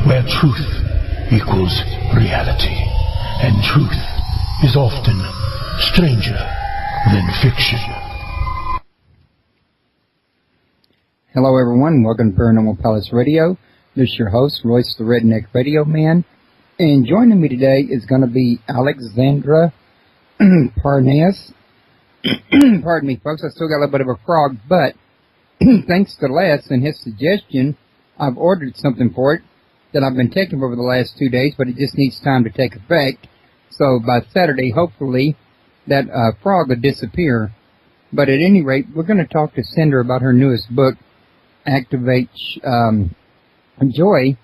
where truth equals reality, and truth is often stranger than fiction. Hello everyone, welcome to Paranormal Palace Radio. This is your host, Royce the Redneck Radio Man, and joining me today is going to be AlixSandra Parness. Pardon me folks, I still got a little bit of a frog, but thanks to Les and his suggestion, I've ordered something for it that I've been taking over the last 2 days, but it just needs time to take effect. So by Saturday, hopefully, that frog will disappear. But at any rate, we're going to talk to Sandra about her newest book, Activate Joy,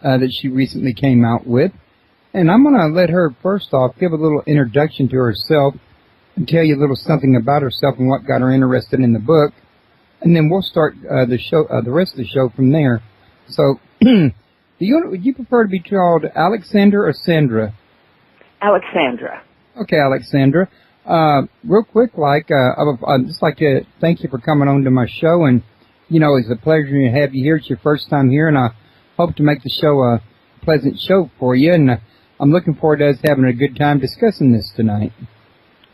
that she recently came out with. And I'm going to let her, first off, give a little introduction to herself and tell you a little something about herself and what got her interested in the book. And then we'll start the rest of the show from there. So, would you prefer to be called Alexander or Sandra? AlixSandra. Okay, Alexandra. Real quick, I'd just like to thank you for coming on to my show, and it's a pleasure to have you here. It's your first time here, and I hope to make the show a pleasant show for you. And I'm looking forward to us having a good time discussing this tonight.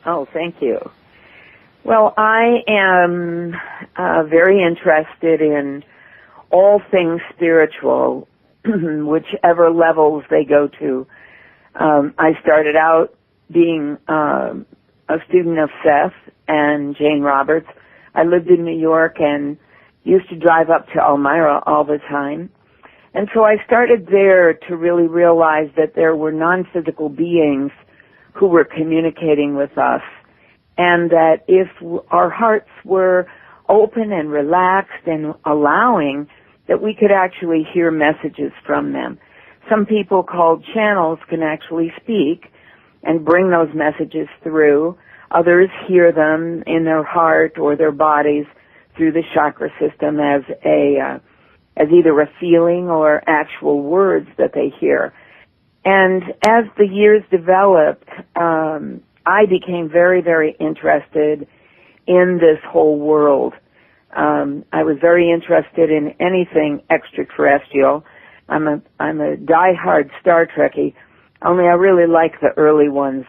Oh, thank you. Well, I am very interested in all things spiritual, whichever levels they go to. I started out being a student of Seth and Jane Roberts. I lived in New York and used to drive up to Elmira all the time. And so I started there to really realize that there were non-physical beings who were communicating with us, and that if our hearts were open and relaxed and allowing, that we could actually hear messages from them. Some people called channels can actually speak and bring those messages through. Others hear them in their heart or their bodies through the chakra system as either a feeling or actual words that they hear. And as the years developed, I became very, very interested in this whole world. I was very interested in anything extraterrestrial. I'm a diehard Star Trekkie, only I really like the early ones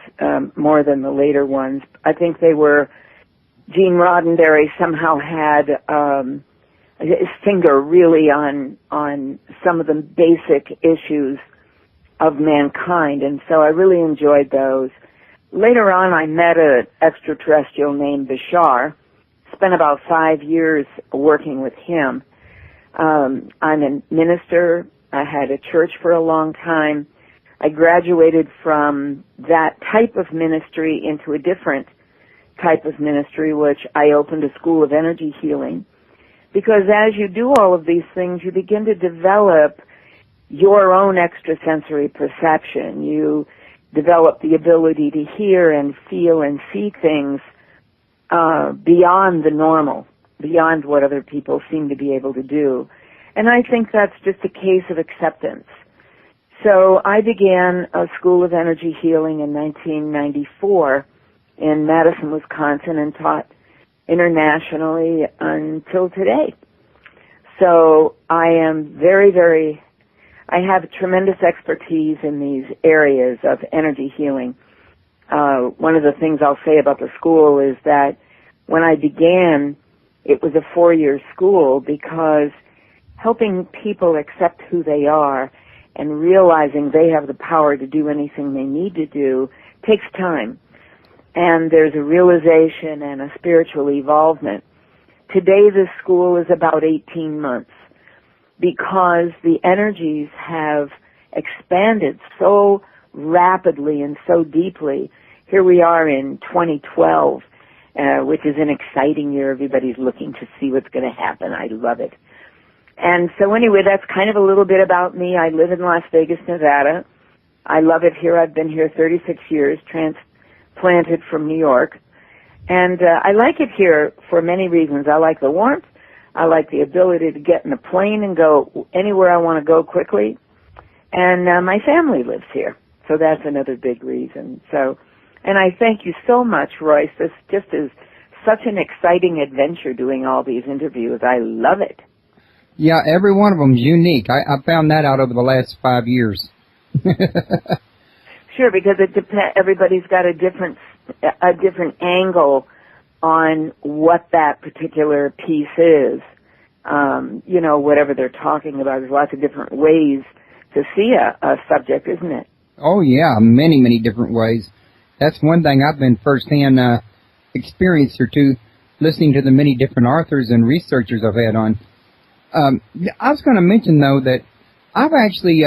more than the later ones. I think Gene Roddenberry somehow had his finger really on some of the basic issues of mankind, and so I really enjoyed those. Later on, I met an extraterrestrial named Bashar, spent about 5 years working with him. I'm a minister. I had a church for a long time. I graduated from that type of ministry into a different type of ministry, which I opened a school of energy healing. Because as you do all of these things, you begin to develop your own extrasensory perception. You develop the ability to hear and feel and see things beyond the normal, beyond what other people seem to be able to do. And I think that's just a case of acceptance. So I began a school of energy healing in 1994 in Madison, Wisconsin, and taught internationally until today. So I am I have tremendous expertise in these areas of energy healing. One of the things I'll say about the school is that when I began, it was a 4-year school because helping people accept who they are and realizing they have the power to do anything they need to do takes time. And there's a realization and a spiritual evolvement. Today, this school is about 18 months because the energies have expanded so rapidly and so deeply. Here we are in 2012, which is an exciting year. Everybody's looking to see what's going to happen. I love it. And so anyway, that's kind of a little bit about me. I live in Las Vegas, Nevada. I love it here. I've been here 36 years, transplanted from New York. And I like it here for many reasons. I like the warmth. I like the ability to get in a plane and go anywhere I want to go quickly. And my family lives here. So that's another big reason. So, and I thank you so much, Royce. This just is such an exciting adventure doing all these interviews. I love it. Yeah, every one of them's unique. I found that out over the last 5 years. Sure, because it everybody's got a different angle on what that particular piece is. You know, whatever they're talking about. There's lots of different ways to see a subject, isn't it? Oh, yeah, many, many different ways. That's one thing I've been firsthand experiencer to, listening to the many different authors and researchers I've had on. I was going to mention, though, that I've actually,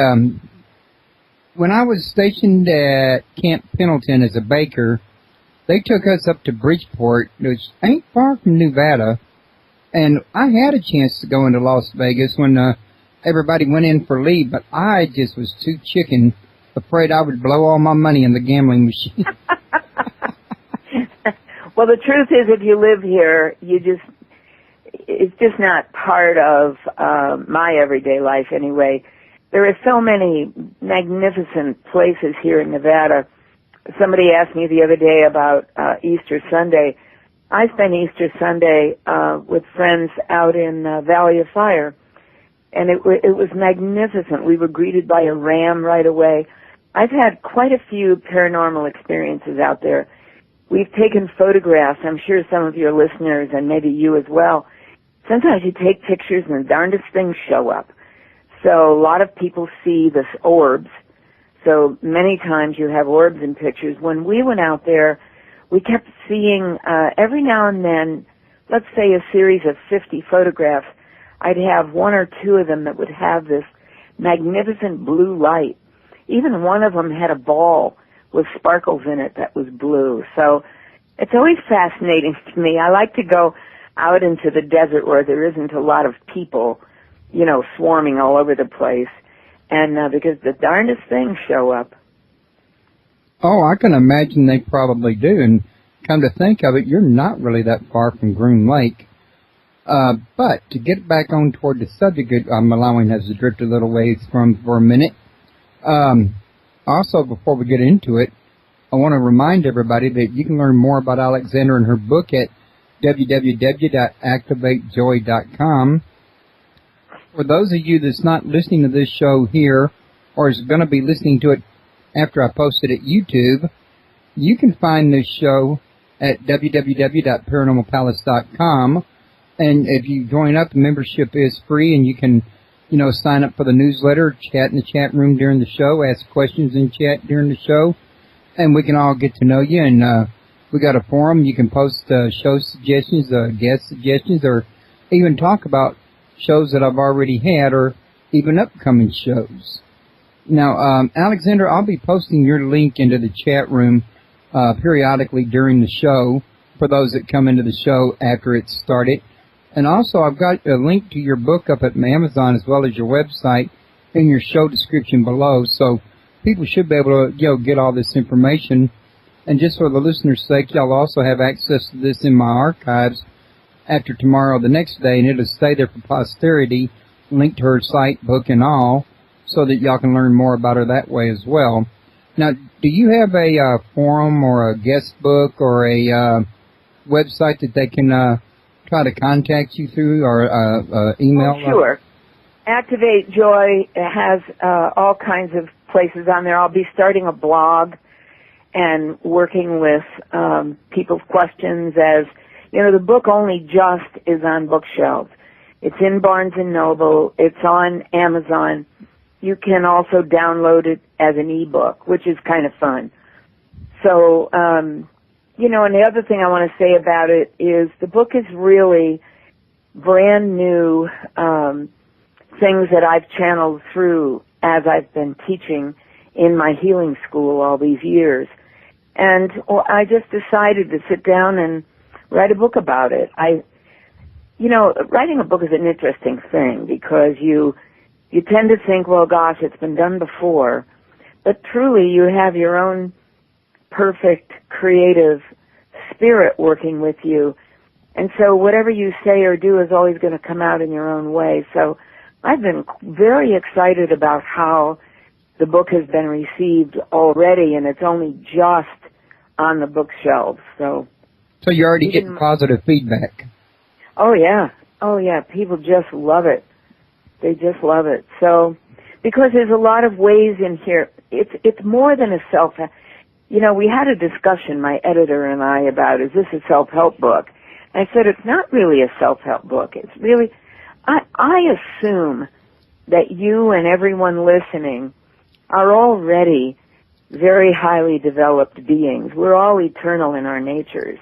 when I was stationed at Camp Pendleton as a baker, they took us up to Bridgeport, which ain't far from Nevada, and I had a chance to go into Las Vegas when everybody went in for leave, but I just was too chicken, afraid I would blow all my money in the gambling machine. Well, the truth is, if you live here, it's just not part of my everyday life anyway. There are so many magnificent places here in Nevada. Somebody asked me the other day about Easter Sunday. I spent Easter Sunday with friends out in Valley of Fire, and it was magnificent. We were greeted by a ram right away. I've had quite a few paranormal experiences out there. We've taken photographs. I'm sure some of your listeners, and maybe you as well, sometimes you take pictures and the darndest things show up. So a lot of people see this orbs. So many times you have orbs in pictures. When we went out there, we kept seeing every now and then, let's say a series of 50 photographs, I'd have one or two of them that would have this magnificent blue light. Even one of them had a ball with sparkles in it that was blue. So it's always fascinating to me. I like to go out into the desert where there isn't a lot of people, you know, swarming all over the place. And because the darndest things show up. Oh, I can imagine they probably do. And come to think of it, you're not really that far from Groom Lake. But to get back on toward the subject I'm allowing us to drift a little ways from for a minute. Also, before we get into it, I want to remind everybody that you can learn more about AlixSandra and her book at www.activatejoy.com. For those of you that's not listening to this show here, or is going to be listening to it after I post it at YouTube, you can find this show at www.paranormalpalace.com. And if you join up, the membership is free, and you can, you know, sign up for the newsletter, chat in the chat room during the show, ask questions in chat during the show, and we can all get to know you. And we got a forum. You can post show suggestions, guest suggestions, or even talk about shows that I've already had or even upcoming shows. Now, AlixSandra, I'll be posting your link into the chat room periodically during the show for those that come into the show after it's started. And also, I've got a link to your book up at Amazon as well as your website in your show description below. So people should be able to, you know, get all this information. And just for the listener's sake, y'all also have access to this in my archives after tomorrow the next day, and it'll stay there for posterity, linked to her site, book, and all, so that y'all can learn more about her that way as well. Now, do you have a forum or a guest book or a website that they can try to contact you through, or email? Oh, sure. Activate Joy has all kinds of places on there. I'll be starting a blog and working with people's questions. As you know, the book only just is on bookshelves. It's in Barnes & Noble. It's on Amazon. You can also download it as an ebook, which is kind of fun. So, you know, and the other thing I want to say about it is the book is really brand new things that I've channeled through as I've been teaching in my healing school all these years. And I just decided to sit down and write a book about it. You know, writing a book is an interesting thing because you tend to think, well, gosh, it's been done before. But truly, you have your own perfect creative spirit working with you. And so whatever you say or do is always going to come out in your own way. So I've been very excited about how the book has been received already, and it's only just on the bookshelves. So you're already getting positive feedback. Oh, yeah. Oh, yeah. People just love it. They just love it. So, because there's a lot of ways in here. It's more than a we had a discussion, my editor and I, about, is this a self-help book? And I said, it's not really a self-help book. It's really, I assume that you and everyone listening are already very highly developed beings. We're all eternal in our natures.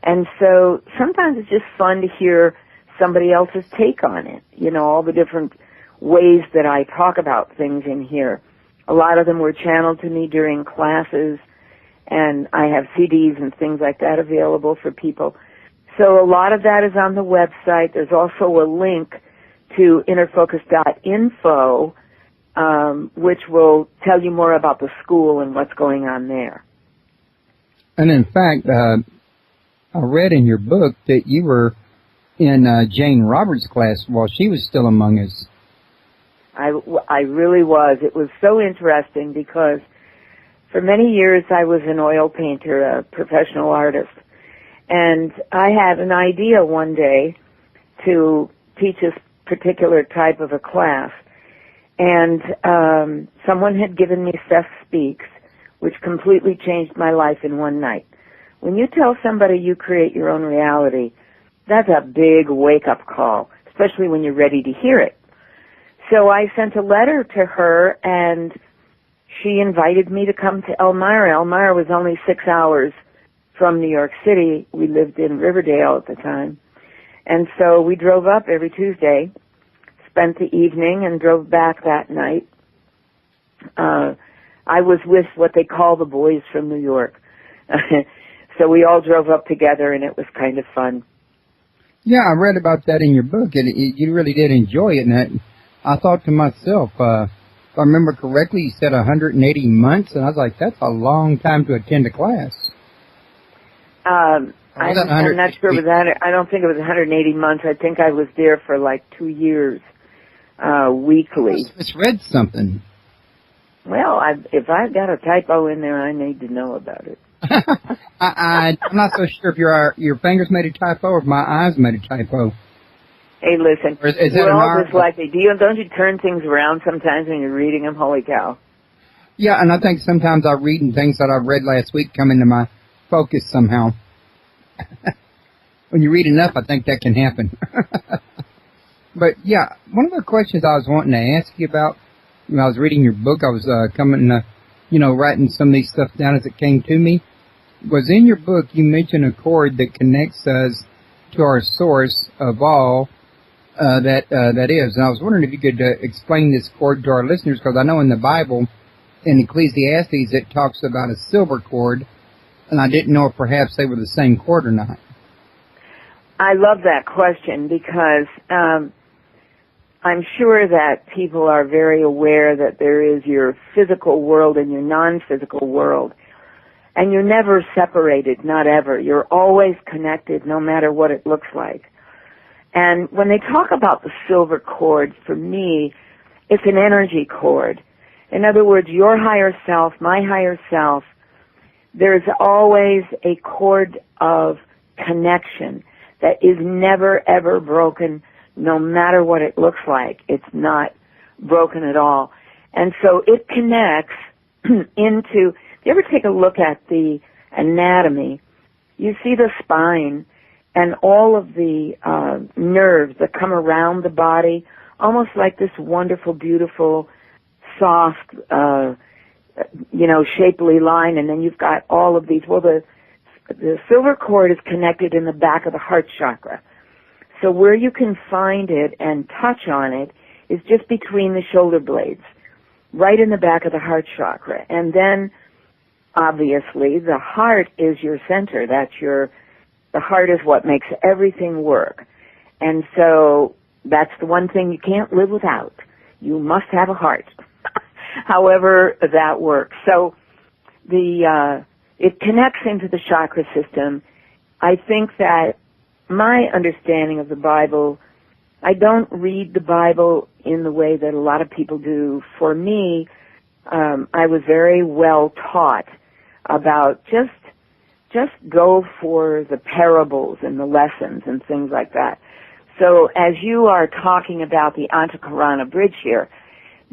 And so sometimes it's just fun to hear somebody else's take on it. All the different ways that I talk about things in here. A lot of them were channeled to me during classes, and I have CDs and things like that available for people. So a lot of that is on the website. There's also a link to innerfocus.info, which will tell you more about the school and what's going on there. And in fact, I read in your book that you were in Jane Roberts' class while she was still among us. I really was. It was so interesting because for many years I was an oil painter, a professional artist. And I had an idea one day to teach a particular type of a class. And someone had given me Seth Speaks, which completely changed my life in one night. When you tell somebody you create your own reality, that's a big wake-up call, especially when you're ready to hear it. So I sent a letter to her, and she invited me to come to Elmira. Elmira was only 6 hours from New York City. We lived in Riverdale at the time. And so we drove up every Tuesday, spent the evening, and drove back that night. I was with what they call the boys from New York. So we all drove up together, and it was kind of fun. Yeah, I read about that in your book, and you really did enjoy it. And I thought to myself, if I remember correctly, you said 180 months, and I was like, that's a long time to attend a class. I'm not sure with that. I don't think it was 180 months. I think I was there for like 2 years, weekly. I just read something. Well, if I've got a typo in there, I need to know about it. I'm not so sure if your fingers made a typo or if my eyes made a typo. Hey, listen, is we're all just like they. Don't you turn things around sometimes when you're reading them? Holy cow. Yeah, and I think sometimes I read and things that I read last week come into my focus somehow. When you read enough, I think that can happen. But, yeah, one of the questions I was wanting to ask you about, when I was reading your book, I was writing some of these stuff down as it came to me, was in your book you mentioned a cord that connects us to our source of all that is. And I was wondering if you could explain this cord to our listeners, because I know in the Bible, in Ecclesiastes, it talks about a silver cord, and I didn't know if perhaps they were the same cord or not. I love that question because I'm sure that people are very aware that there is your physical world and your non-physical world. And you're never separated, not ever. You're always connected, no matter what it looks like. And when they talk about the silver cord, for me, it's an energy cord. In other words, your higher self, my higher self, there's always a cord of connection that is never, ever broken, no matter what it looks like. It's not broken at all. And so it connects into... You ever take a look at the anatomy, you see the spine and all of the nerves that come around the body, almost like this wonderful, beautiful, soft, shapely line, and then you've got all of these. Well, the silver cord is connected in the back of the heart chakra. So where you can find it and touch on it is just between the shoulder blades, right in the back of the heart chakra. And then obviously, the heart is your center. The heart is what makes everything work. And so that's the one thing you can't live without. You must have a heart. However that works. So it connects into the chakra system. I think that my understanding of the Bible, I don't read the Bible in the way that a lot of people do. For me, I was very well taught about just go for the parables and the lessons and things like that. So as you are talking about the Antakarana bridge here,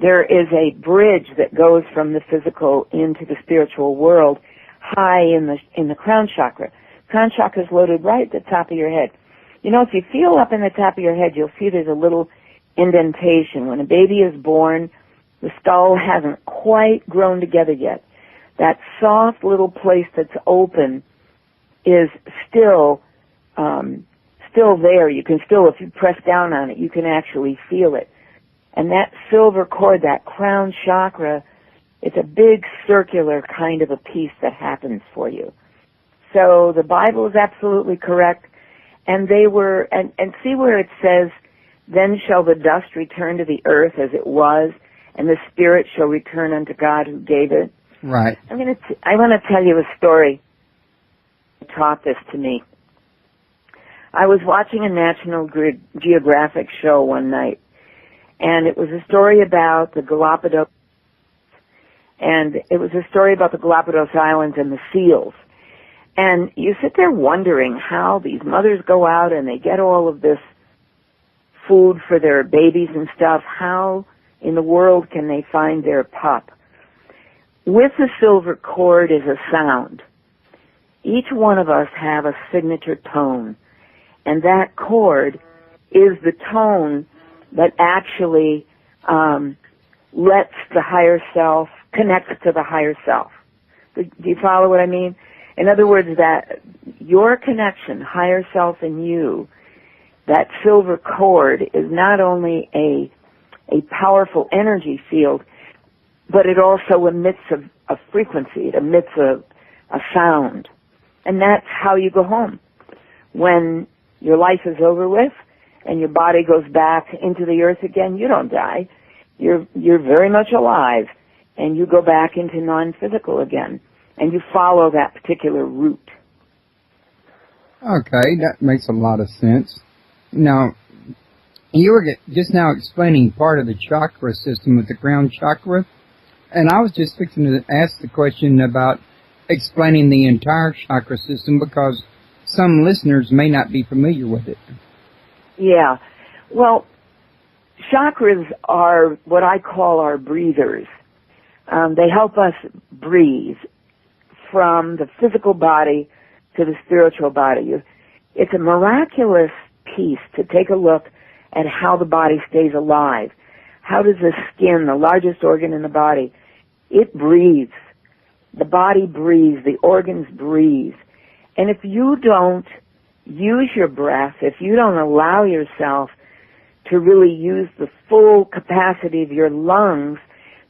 there is a bridge that goes from the physical into the spiritual world high in the crown chakra. Crown chakra is located right at the top of your head. You know, if you feel up in the top of your head, you'll see there's a little indentation. When a baby is born, the skull hasn't quite grown together yet. That soft little place that's open is still there. You can still, if you press down on it, you can actually feel it. And that silver cord, that crown chakra, it's a big circular kind of a piece that happens for you. So the Bible is absolutely correct. And they were, and see where it says, then shall the dust return to the earth as it was, and the spirit shall return unto God who gave it. Right. I want to tell you a story that taught this to me. I was watching a National Geographic show one night, and it was a story about the Galapagos, and it was a story about the Galapagos Islands and the seals. And you sit there wondering how these mothers go out and they get all of this food for their babies and stuff. How in the world can they find their pup? With the silver cord is a sound. Each one of us have a signature tone, and that cord is the tone that actually lets the higher self, connects to the higher self. Do you follow what I mean? In other words, that your connection, higher self and you, that silver cord is not only a powerful energy field, but it also emits a frequency. It emits a sound. And that's how you go home. When your life is over with and your body goes back into the earth again, you don't die. You're very much alive, and you go back into non-physical again, and you follow that particular route. Okay, that makes a lot of sense. Now, you were just now explaining part of the chakra system with the crown chakra, and I was just fixing to ask the question about explaining the entire chakra system because some listeners may not be familiar with it. Yeah. Well, chakras are what I call our breathers. They help us breathe from the physical body to the spiritual body. It's a miraculous piece to take a look at how the body stays alive. How does the skin, the largest organ in the body, it breathes. The body breathes. The organs breathe. And if you don't use your breath, if you don't allow yourself to really use the full capacity of your lungs,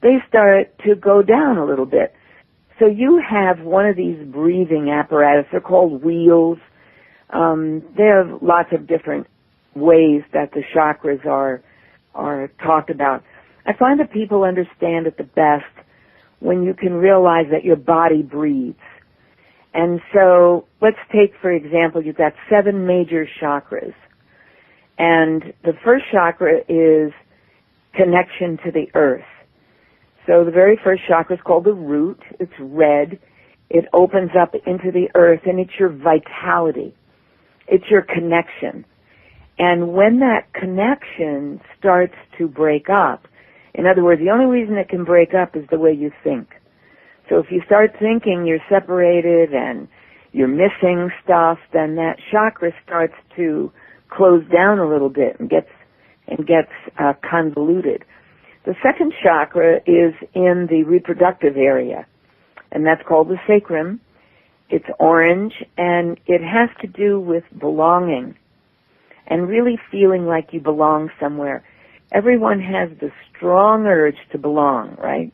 they start to go down a little bit. So you have one of these breathing apparatus. They're called wheels. They have lots of different ways that the chakras are talked about. I find that people understand it the best when you can realize that your body breathes. And so let's take, for example, you've got 7 major chakras. And the first chakra is connection to the earth. So the very first chakra is called the root. It's red. It opens up into the earth, and it's your vitality. It's your connection. And when that connection starts to break up, in other words, the only reason it can break up is the way you think. So if you start thinking you're separated and you're missing stuff, then that chakra starts to close down a little bit and gets convoluted. The second chakra is in the reproductive area, and that's called the sacrum. It's orange, and it has to do with belonging and really feeling like you belong somewhere. Everyone has the strong urge to belong, right?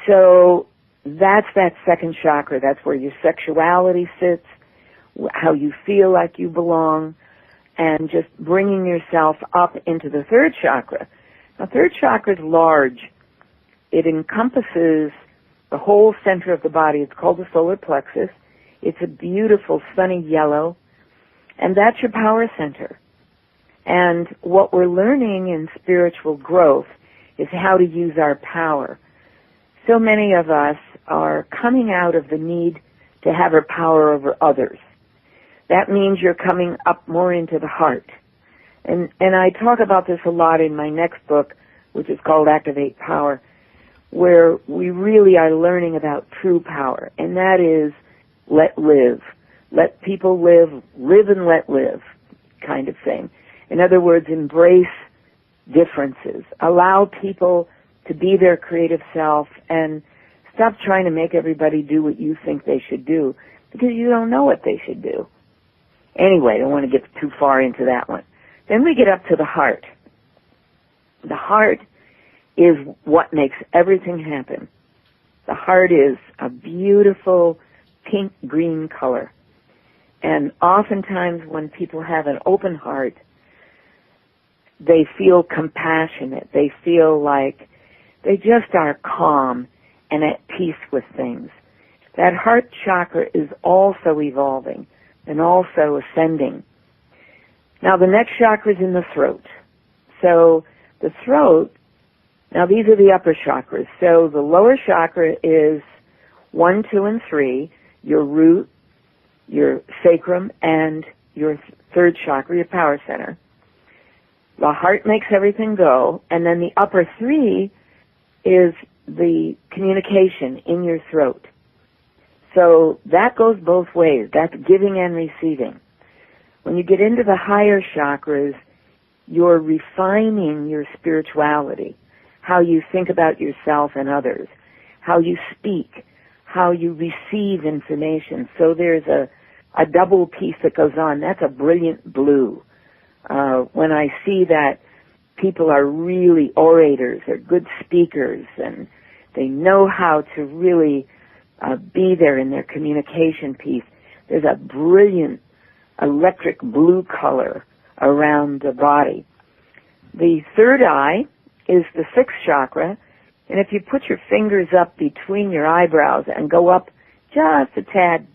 So that's that second chakra. That's where your sexuality sits, how you feel like you belong, and just bringing yourself up into the third chakra. The third chakra is large. It encompasses the whole center of the body. It's called the solar plexus. It's a beautiful sunny yellow, and that's your power center. And what we're learning in spiritual growth is how to use our power. So many of us are coming out of the need to have our power over others. That means you're coming up more into the heart. And I talk about this a lot in my next book, which is called Activate Power, where we really are learning about true power, and that is let live. Let people live, live and let live kind of thing. In other words, embrace differences. Allow people to be their creative self and stop trying to make everybody do what you think they should do, because you don't know what they should do. Anyway, I don't want to get too far into that one. Then we get up to the heart. The heart is what makes everything happen. The heart is a beautiful pink-green color. And oftentimes when people have an open heart, they feel compassionate. They feel like they just are calm and at peace with things. That heart chakra is also evolving and also ascending. Now the next chakra is in the throat. So the throat, now these are the upper chakras. So the lower chakra is 1, 2, and 3, your root, your sacrum, and your third chakra, your power center. The heart makes everything go, and then the upper 3 is the communication in your throat. So that goes both ways. That's giving and receiving. When you get into the higher chakras, you're refining your spirituality, how you think about yourself and others, how you speak, how you receive information. So there's a double piece that goes on. That's a brilliant blue. When I see that people are really orators, they're good speakers, and they know how to really be there in their communication piece, there's a brilliant electric blue color around the body. The third eye is the sixth chakra, and if you put your fingers up between your eyebrows and go up just a tad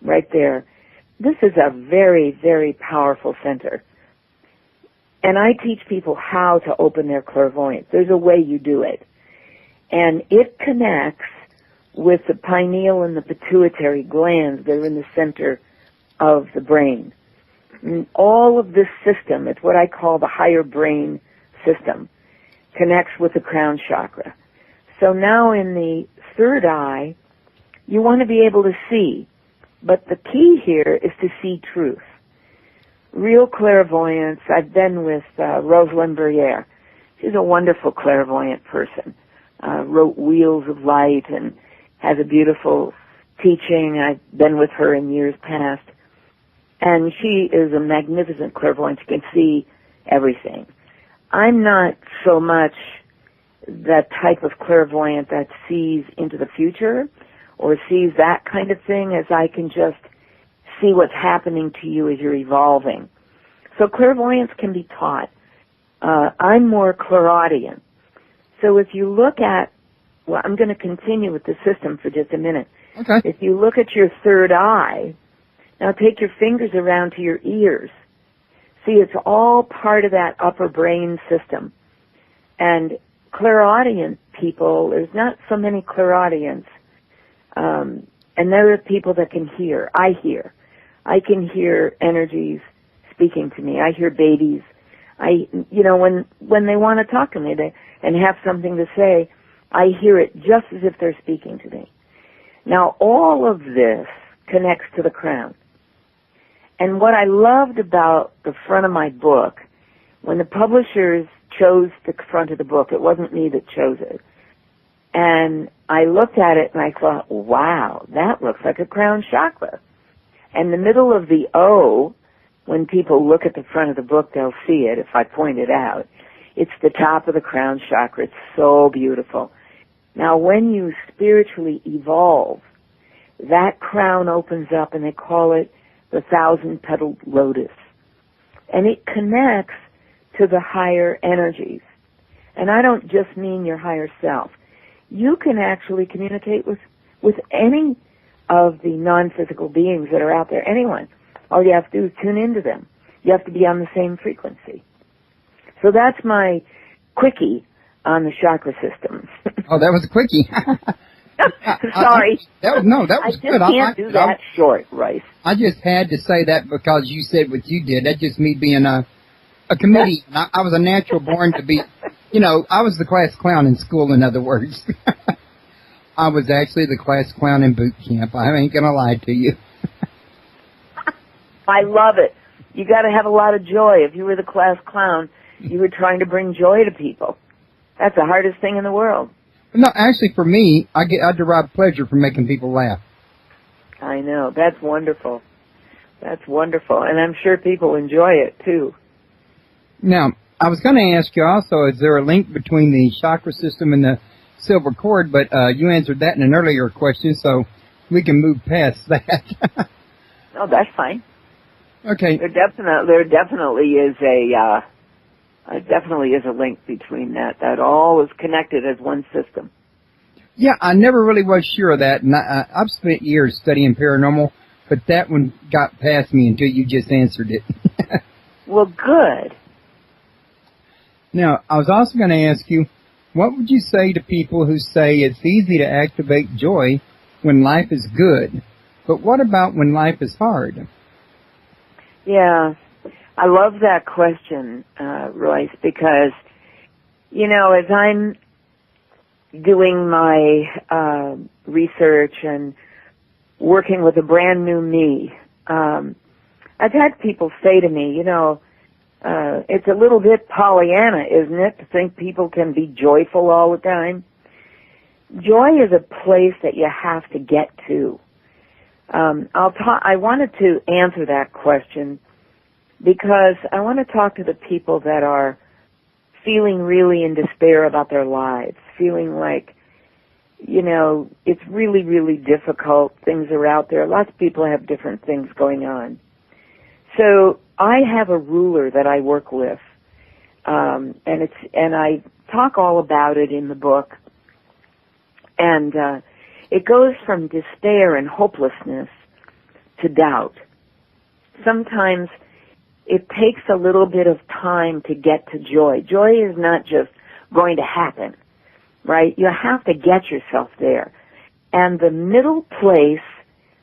right there, this is a very, very powerful center. And I teach people how to open their clairvoyance. There's a way you do it. And it connects with the pineal and the pituitary glands that are in the center of the brain. And all of this system, it's what I call the higher brain system, connects with the crown chakra. So now in the third eye, you want to be able to see. But the key here is to see truth. Real clairvoyance, I've been with Rosalind Bruyere. She's a wonderful clairvoyant person. Wrote Wheels of Light and has a beautiful teaching. I've been with her in years past. And she is a magnificent clairvoyant. She can see everything. I'm not so much that type of clairvoyant that sees into the future or sees that kind of thing, as I can just see what's happening to you as you're evolving. So clairvoyance can be taught. I'm more clairaudient. So if you look at, well, I'm going to continue with the system for just a minute. Okay. If you look at your third eye, now take your fingers around to your ears. See, it's all part of that upper brain system. And clairaudient people, there's not so many clairaudients. And there are people that can hear. I hear. I can hear energies speaking to me. I hear babies. When they want to talk to me and have something to say, I hear it just as if they're speaking to me. Now, all of this connects to the crown. And what I loved about the front of my book, when the publishers chose the front of the book, it wasn't me that chose it. And I looked at it and I thought, wow, that looks like a crown chakra. And the middle of the O, when people look at the front of the book, they'll see it if I point it out. It's the top of the crown chakra. It's so beautiful. Now, when you spiritually evolve, that crown opens up, and they call it the 1,000-petaled lotus. And it connects to the higher energies. And I don't just mean your higher self. You can actually communicate with any of the non-physical beings that are out there, anyone. All you have to do is tune into them. You have to be on the same frequency. So that's my quickie on the chakra systems. Oh, that was a quickie. Sorry. That was good. I can't do that short, Royce. I just had to say that because you said what you did. That's just me being a comedian. I was a natural born to be, I was the class clown in school, in other words. I was actually the class clown in boot camp. I ain't going to lie to you. I love it. You got to have a lot of joy. If you were the class clown, you were trying to bring joy to people. That's the hardest thing in the world. No, actually, for me, I derive pleasure from making people laugh. I know. That's wonderful. That's wonderful. And I'm sure people enjoy it, too. Now, I was going to ask you also, is there a link between the chakra system and the silver cord? But you answered that in an earlier question, so we can move past that. Oh, that's fine. Okay. There definitely is a link between that. That all is connected as one system. Yeah, I never really was sure of that, and I've spent years studying paranormal, but that one got past me until you just answered it. Well, good. Now, I was also going to ask you, what would you say to people who say it's easy to activate joy when life is good, but what about when life is hard? Yeah, I love that question, Royce, because, as I'm doing my research and working with a brand new me, I've had people say to me, it's a little bit Pollyanna, isn't it, to think people can be joyful all the time? Joy is a place that you have to get to. I wanted to answer that question because I want to talk to the people that are feeling really in despair about their lives, feeling like, it's really, really difficult. Things are out there. Lots of people have different things going on. So I have a ruler that I work with, and I talk all about it in the book. And it goes from despair and hopelessness to doubt. Sometimes it takes a little bit of time to get to joy. Joy is not just going to happen, right? You have to get yourself there. And the middle place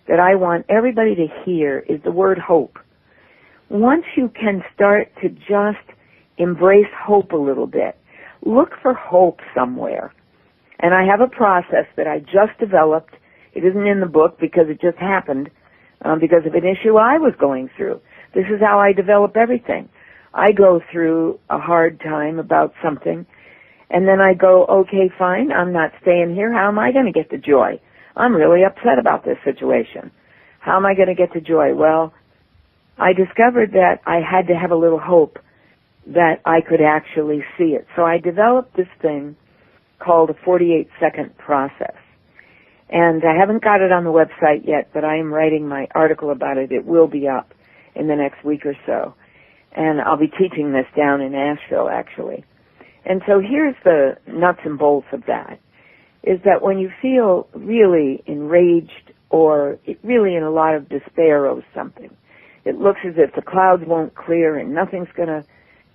that I want everybody to hear is the word hope. Once you can start to just embrace hope a little bit, look for hope somewhere. And I have a process that I just developed. It isn't in the book because it just happened because of an issue I was going through. This is how I develop everything. I go through a hard time about something, and then I go, okay, fine, I'm not staying here. How am I going to get to joy? I'm really upset about this situation. How am I going to get to joy? Well, I discovered that I had to have a little hope that I could actually see it. So I developed this thing called a 48-second process. And I haven't got it on the website yet, but I am writing my article about it. It will be up in the next week or so. And I'll be teaching this down in Asheville, actually. And so here's the nuts and bolts of that, is that when you feel really enraged or really in a lot of despair over something, it looks as if the clouds won't clear and nothing's going to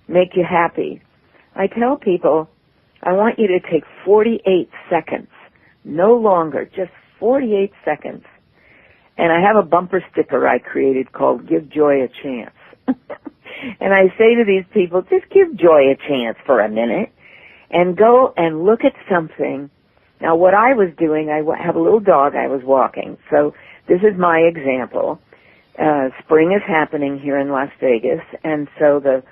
make you happy. I tell people, I want you to take 48 seconds, no longer, just 48 seconds. And I have a bumper sticker I created called Give Joy a Chance. And I say to these people, just give joy a chance for a minute and go and look at something. Now, what I was doing, I have a little dog I was walking. So this is my example. Spring is happening here in Las Vegas, and so the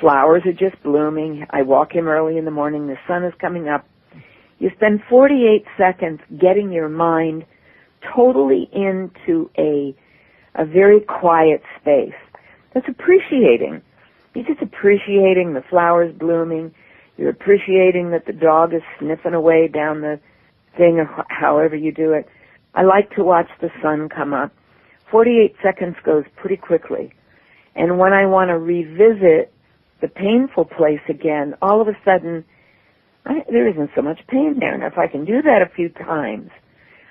flowers are just blooming. I walk him early in the morning. The sun is coming up. You spend 48 seconds getting your mind totally into a very quiet space. That's appreciating. You're just appreciating the flowers blooming. You're appreciating that the dog is sniffing away down the thing, or however you do it. I like to watch the sun come up. 48 seconds goes pretty quickly. And when I want to revisit the painful place again, all of a sudden, there isn't so much pain there. And if I can do that a few times,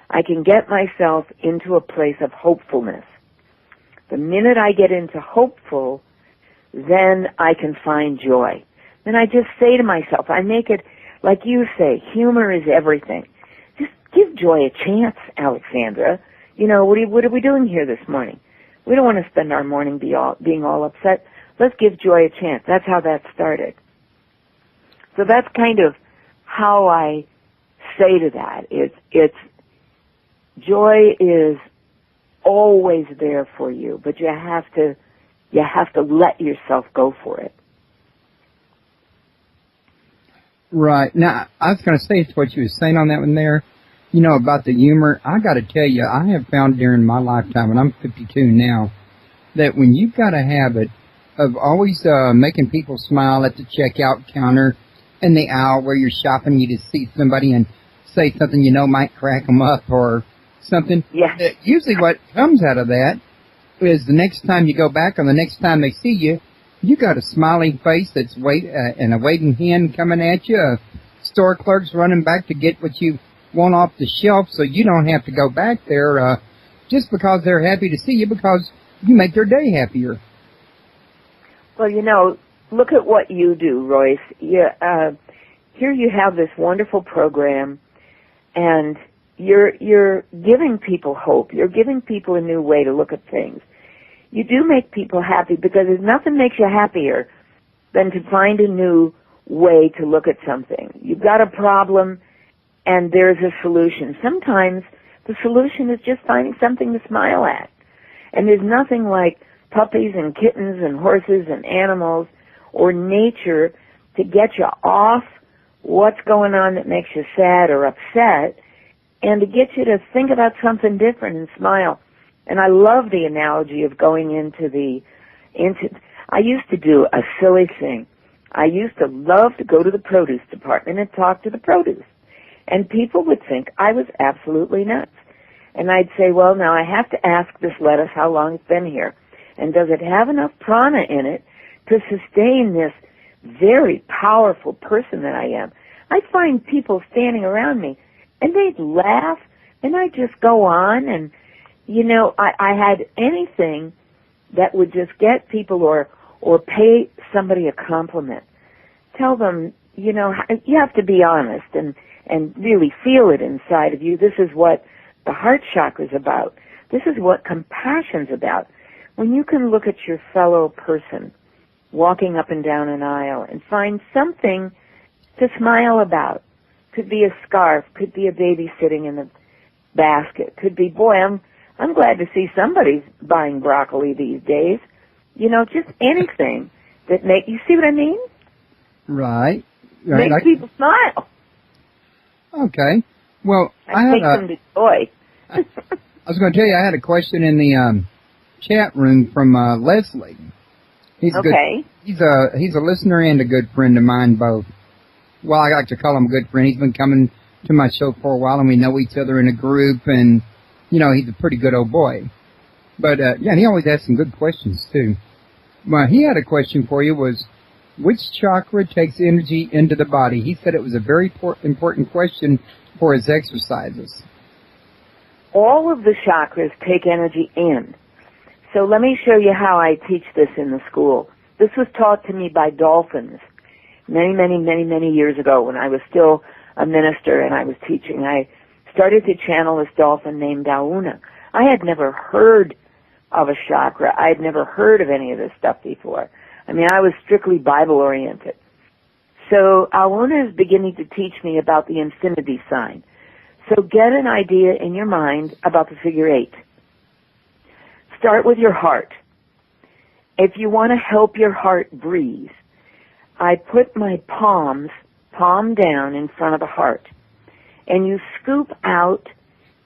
I can get myself into a place of hopefulness. The minute I get into hopeful, then I can find joy. Then I just say to myself, I make it, like you say, humor is everything. Just give joy a chance, AlixSandra. What are we doing here this morning? We don't want to spend our morning being all upset. let's give joy a chance. That's how that started. So that's kind of how I say to that. It's joy is always there for you, but you have to let yourself go for it. Right. Now, I was going to say it's what you were saying on that one there, about the humor. I got to tell you, I have found during my lifetime, and I'm 52 now, that when you've got a habit of always making people smile at the checkout counter in the aisle where you're shopping, you just see somebody and say something might crack them up or something. Yeah. Usually what comes out of that is the next time you go back or the next time they see you, you got a smiling face that's and a waving hand coming at you, store clerks running back to get what you want off the shelf so you don't have to go back there just because they're happy to see you because you make their day happier. Well, look at what you do, Royce. Here you have this wonderful program, and you're giving people hope. You're giving people a new way to look at things. You do make people happy because there's nothing makes you happier than to find a new way to look at something. You've got a problem, and there's a solution. Sometimes the solution is just finding something to smile at. And there's nothing like puppies and kittens and horses and animals or nature to get you off what's going on that makes you sad or upset and to get you to think about something different and smile. And I love the analogy of going into I used to do a silly thing. I used to love to go to the produce department and talk to the produce. And people would think I was absolutely nuts. And I'd say, well, now I have to ask this lettuce how long it's been here. And does it have enough prana in it to sustain this very powerful person that I am? I'd find people standing around me, and they'd laugh, and I'd just go on. And, I had anything that would just get people or pay somebody a compliment. Tell them, you have to be honest and really feel it inside of you. This is what the heart chakra is about. This is what compassion's about. When you can look at your fellow person walking up and down an aisle and find something to smile about. Could be a scarf, could be a baby sitting in the basket, could be, boy, I'm glad to see somebody's buying broccoli these days. Just anything that you see what I mean? Right. Makes people smile. Okay. Well, I take them to joy. I was going to tell you, I had a question in the chat room from Leslie. He's okay. Good. He's a listener and a good friend of mine both. Well, I like to call him a good friend. He's been coming to my show for a while, and we know each other in a group, and, he's a pretty good old boy. But, and he always asks some good questions, too. Well, he had a question for you was, which chakra takes energy into the body? He said it was a very important question for his exercises. All of the chakras take energy in. So let me show you how I teach this in the school. This was taught to me by dolphins many, many, many, many years ago when I was still a minister and I was teaching. I started to channel this dolphin named Auna. I had never heard of a chakra. I had never heard of any of this stuff before. I mean, I was strictly Bible-oriented. So Auna is beginning to teach me about the infinity sign. So get an idea in your mind about the figure 8. Start with your heart. If you want to help your heart breathe, I put my palm down in front of the heart, and you scoop out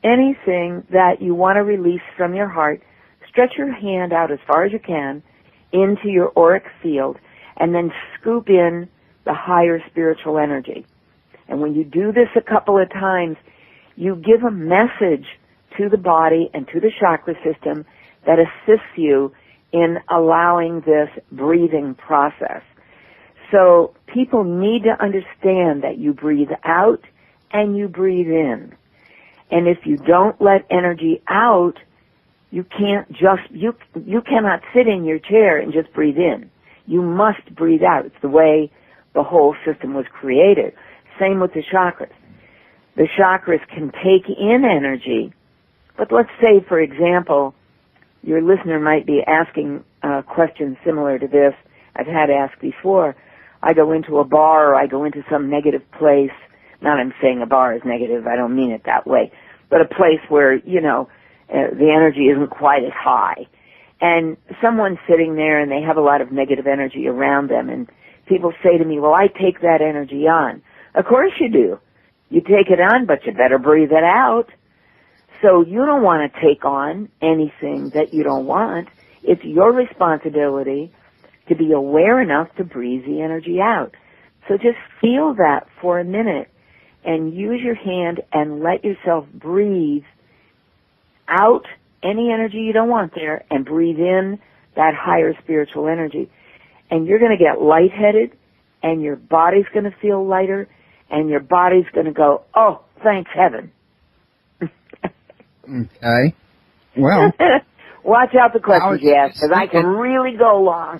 anything that you want to release from your heart. Stretch your hand out as far as you can into your auric field, and then scoop in the higher spiritual energy. And when you do this a couple of times, you give a message to the body and to the chakra system that assists you in allowing this breathing process. So people need to understand that you breathe out and you breathe in. And if you don't let energy out, you can't you cannot sit in your chair and just breathe in. You must breathe out. It's the way the whole system was created. Same with the chakras. The chakras can take in energy, but let's say, for example, your listener might be asking question similar to this I've had asked before. I go into a bar or I go into some negative place. Not I'm saying a bar is negative. I don't mean it that way. But a place where, the energy isn't quite as high. And someone's sitting there and they have a lot of negative energy around them. And people say to me, well, I take that energy on. Of course you do. You take it on, but you better breathe it out. So you don't want to take on anything that you don't want. It's your responsibility to be aware enough to breathe the energy out. So just feel that for a minute and use your hand and let yourself breathe out any energy you don't want there and breathe in that higher spiritual energy. And you're going to get lightheaded and your body's going to feel lighter and your body's going to go, oh, thanks heaven. Okay. Well. Watch out the questions you ask, because I can really go long.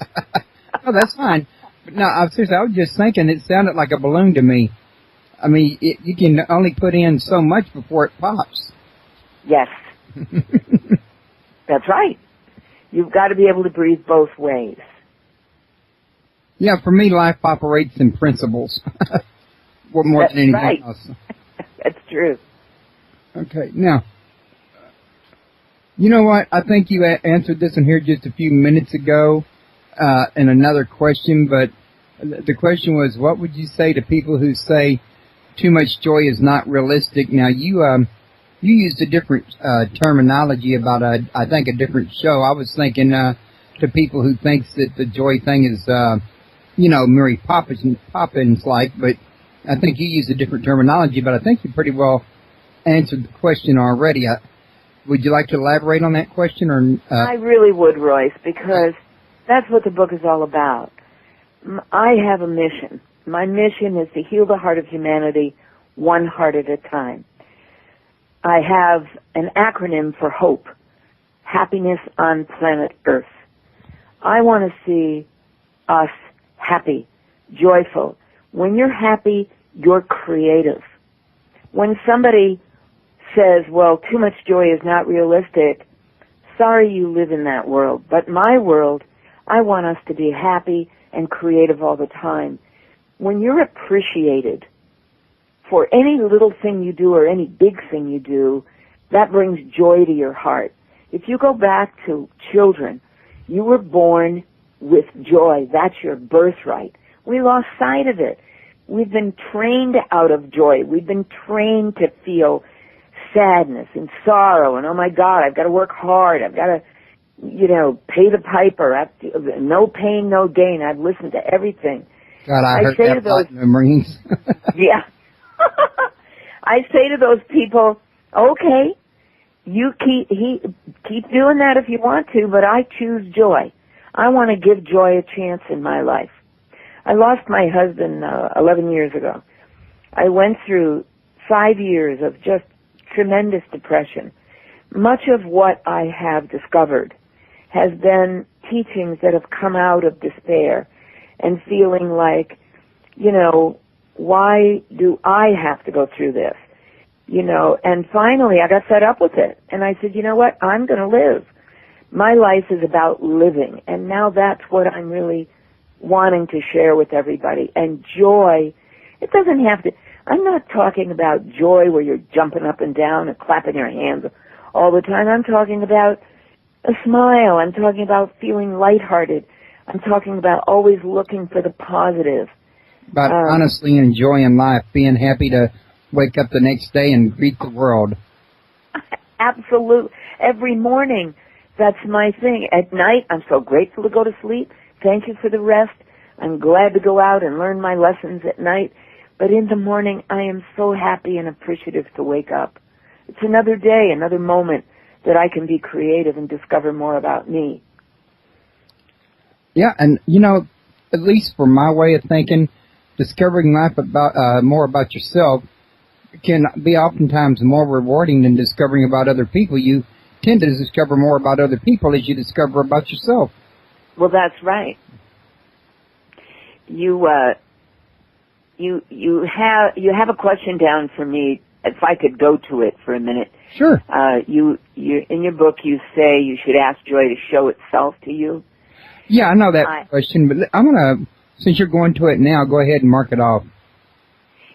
Oh, that's fine. But no, seriously, I was just thinking it sounded like a balloon to me. I mean, you can only put in so much before it pops. Yes. That's right. You've got to be able to breathe both ways. Yeah, for me, life operates in principles. More than anything else. That's true. Okay, now, you know what? I think you answered this one here just a few minutes ago in another question, but the question was, what would you say to people who say too much joy is not realistic? Now, you used a different terminology about, I think, a different show. I was thinking to people who thinks that the joy thing is, Mary Poppins-like, but I think you used a different terminology, but I think you pretty well answered the question already. Would you like to elaborate on that question? Or I really would, Royce, because that's what the book is all about. I have a mission. My mission is to heal the heart of humanity one heart at a time. I have an acronym for HOPE, Happiness on Planet Earth. I want to see us happy, joyful. When you're happy, you're creative. When somebody says, well, too much joy is not realistic, sorry you live in that world. But my world, I want us to be happy and creative all the time. When you're appreciated for any little thing you do or any big thing you do, that brings joy to your heart. If you go back to children, you were born with joy. That's your birthright. We lost sight of it. We've been trained out of joy. We've been trained to feel sadness and sorrow and, oh my God, I've got to work hard. I've got to, pay the piper. No pain, no gain. I've listened to everything. God, I heard that a lot in the Marines. Yeah. I say to those people, okay, you keep doing that if you want to, but I choose joy. I want to give joy a chance in my life. I lost my husband 11 years ago. I went through 5 years of just tremendous depression. Much of what I have discovered has been teachings that have come out of despair and feeling like, why do I have to go through this? And finally I got fed up with it. And I said, you know what? I'm going to live. My life is about living. And now that's what I'm really wanting to share with everybody. And joy, it doesn't have to, I'm not talking about joy where you're jumping up and down and clapping your hands all the time. I'm talking about a smile. I'm talking about feeling lighthearted. I'm talking about always looking for the positive. About honestly enjoying life, being happy to wake up the next day and greet the world. Absolutely. Every morning, that's my thing. At night, I'm so grateful to go to sleep. Thank you for the rest. I'm glad to go out and learn my lessons at night. But in the morning, I am so happy and appreciative to wake up. It's another day, another moment that I can be creative and discover more about me. Yeah, and at least for my way of thinking, discovering life about more about yourself can be oftentimes more rewarding than discovering about other people. You tend to discover more about other people as you discover about yourself. Well, that's right. You have a question down for me. If I could go to it for a minute. Sure. You in your book you say you should ask joy to show itself to you. Yeah, I know that question, but I'm going to, since you're going to it now, go ahead and mark it off.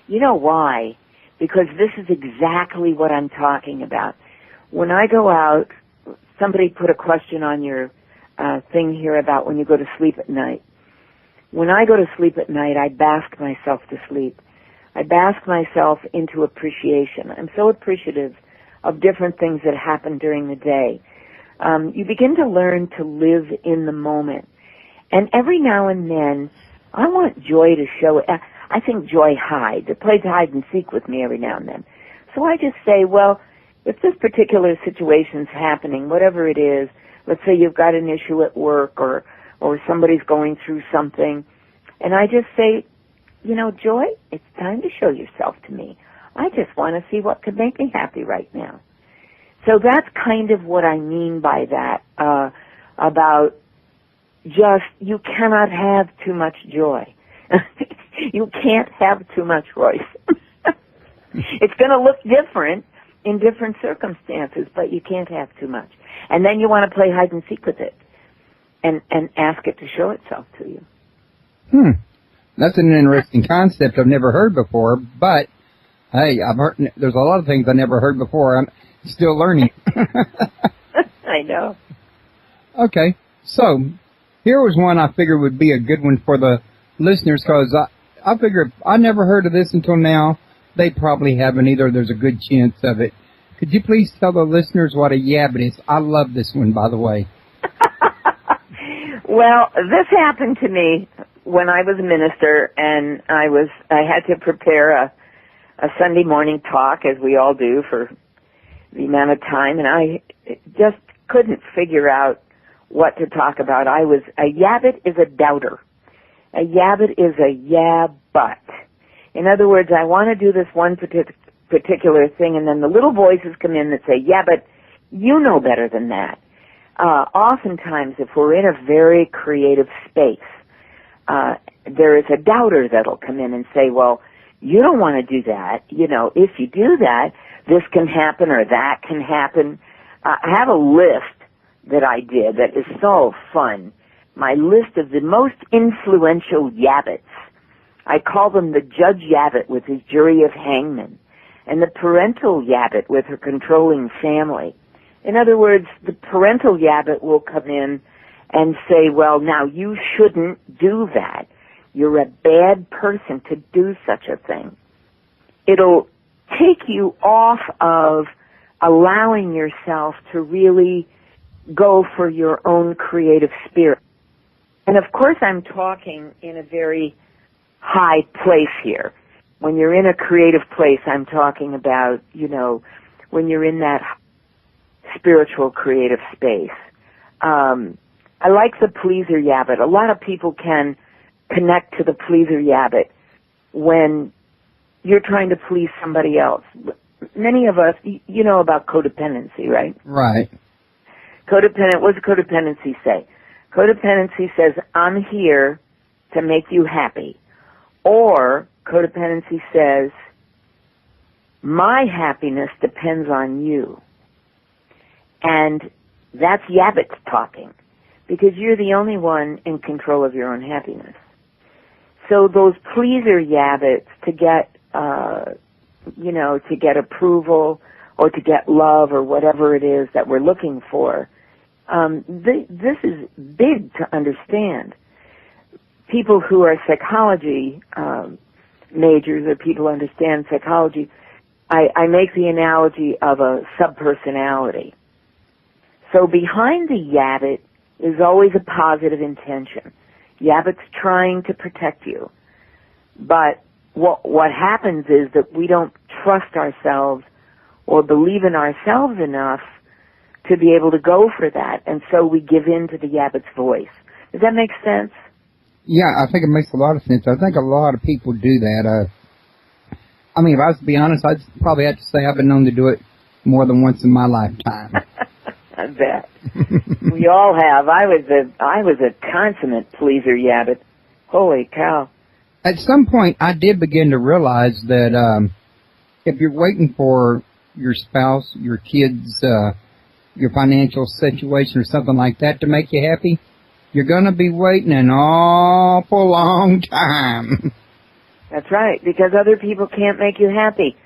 You know why? Because this is exactly what I'm talking about. When I go out, somebody put a question on your thing here about when you go to sleep at night. When I go to sleep at night, I bask myself to sleep. I bask myself into appreciation. I'm so appreciative of different things that happen during the day. You begin to learn to live in the moment. And every now and then, I want Joy to show, I think Joy hides. It plays hide and seek with me every now and then. So I just say, well, if this particular situation's happening, whatever it is, let's say you've got an issue at work or somebody's going through something, and I just say, you know, Joy, it's time to show yourself to me. I just want to see what could make me happy right now. So that's kind of what I mean by that, about just, you cannot have too much joy. You can't have too much, Royce. It's going to look different in different circumstances, but you can't have too much. And then you want to play hide and seek with it and ask it to show itself to you. That's an interesting concept I've never heard before, but hey, I've heard, there's a lot of things I never heard before. I'm still learning. I know. Okay, so here was one I figured would be a good one for the listeners, because I figured I never heard of this until now. They probably haven't either. There's a good chance of it. Could you please tell the listeners what a yabbit is? I love this one, by the way. Well, this happened to me when I was a minister, and I had to prepare a Sunday morning talk, as we all do, for the amount of time, and I just couldn't figure out what to talk about. A yabbit is a doubter. A yabbit is a yeah, but. In other words, I want to do this one particular thing, and then the little voices come in that say, yeah, but you know better than that. Oftentimes, if we're in a very creative space, there is a doubter that'll come in and say, well, you don't want to do that. You know, if you do that, this can happen or that can happen. I have a list that I did that is so fun. My list of the most influential yabbits. I call them the Judge Yabbit with his jury of hangmen, and the parental yabbit with her controlling family. In other words, the parental yabbit will come in and say, well, now you shouldn't do that. You're a bad person to do such a thing. It'll take you off of allowing yourself to really go for your own creative spirit. And of course, I'm talking in a very high place here. When you're in a creative place, I'm talking about, you know, when you're in that spiritual creative space. I like the pleaser yabbit. A lot of people can connect to the pleaser yabbit when you're trying to please somebody else. Many of us, you know about codependency, right? Right. What does codependency say? Codependency says, I'm here to make you happy. Or codependency says, my happiness depends on you. And that's yabbits talking, because you're the only one in control of your own happiness. So those pleaser yabbits, to get, to get approval or to get love or whatever it is that we're looking for, this is big to understand. People who are psychology majors, or people who understand psychology, I make the analogy of a subpersonality. So behind the yabbit is always a positive intention. Yabbit's trying to protect you. But what happens is that we don't trust ourselves or believe in ourselves enough to be able to go for that, and so we give in to the yabbit's voice. Does that make sense? Yeah, I think it makes a lot of sense. I think a lot of people do that. I mean, if I was to be honest, I'd probably have to say I've been known to do it more than once in my lifetime. I bet. We all have. I was a consummate pleaser yabbit. Holy cow. At some point, I did begin to realize that if you're waiting for your spouse, your kids, your financial situation or something like that to make you happy, you're going to be waiting an awful long time. That's right, because other people can't make you happy.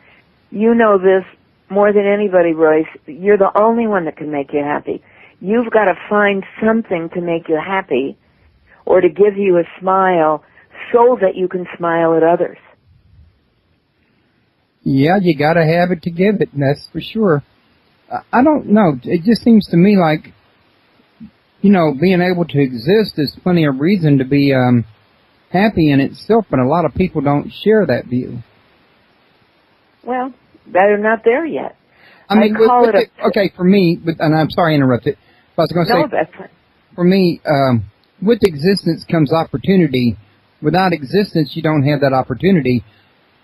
You know this more than anybody, Royce. You're the only one that can make you happy. You've got to find something to make you happy or to give you a smile so that you can smile at others. Yeah, you got to have it to give it, that's for sure. I don't know. It just seems to me like, you know, being able to exist is plenty of reason to be happy in itself, but a lot of people don't share that view. Well, they're not there yet. I mean, okay, for me, and I'm sorry I interrupted. I was going to say, no, that's fine. For me, with existence comes opportunity. Without existence, you don't have that opportunity.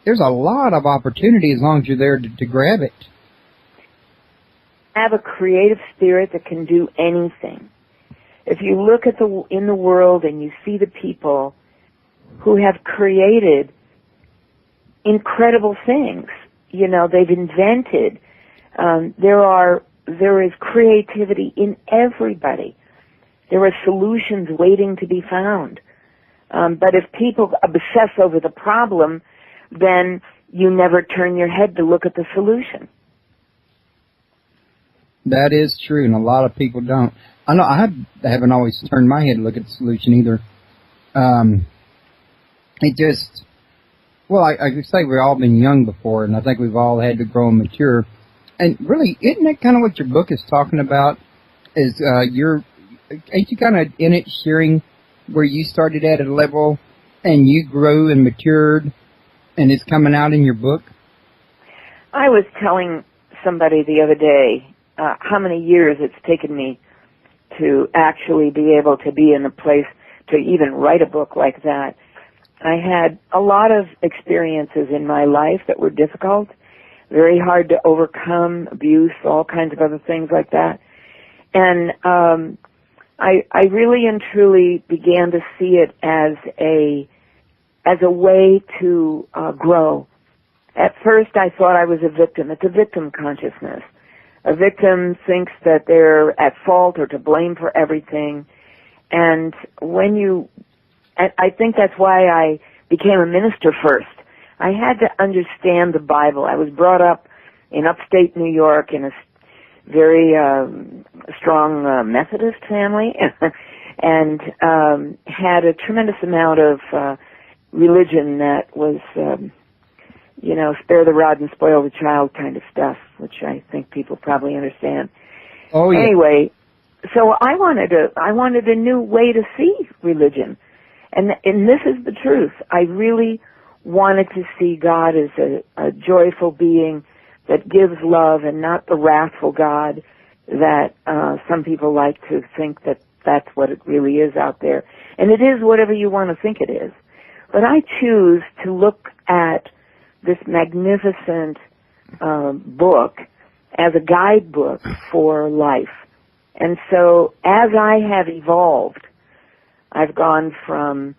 There's a lot of opportunity as long as you're there to grab it. Have a creative spirit that can do anything. If you look at in the world and you see the people who have created incredible things, you know, they've invented. There is creativity in everybody. There are solutions waiting to be found. But if people obsess over the problem, then you never turn your head to look at the solution. That is true, and a lot of people don't. I know I haven't always turned my head to look at the solution either. It just, well, I could say we've all been young before, and I think we've all had to grow and mature. And really, isn't that kind of what your book is talking about? Is ain't you kind of in it sharing where you started at a level and you grew and matured, and it's coming out in your book? I was telling somebody the other day how many years it's taken me to actually be able to be in a place to even write a book like that. I had a lot of experiences in my life that were difficult, very hard to overcome, abuse, all kinds of other things like that. And I really and truly began to see it as a way to grow. At first I thought I was a victim. It's a victim consciousness. A victim thinks that they're at fault or to blame for everything. And I think that's why I became a minister first. I had to understand the Bible. I was brought up in upstate New York in a very strong Methodist family and had a tremendous amount of religion that was, spare the rod and spoil the child kind of stuff, which I think people probably understand. Oh, yeah. Anyway, so I wanted a new way to see religion. And this is the truth. I really wanted to see God as a joyful being that gives love and not the wrathful God that some people like to think that that's what it really is out there. And it is whatever you want to think it is. But I choose to look at this magnificent book as a guidebook for life. And so as I have evolved, I've gone from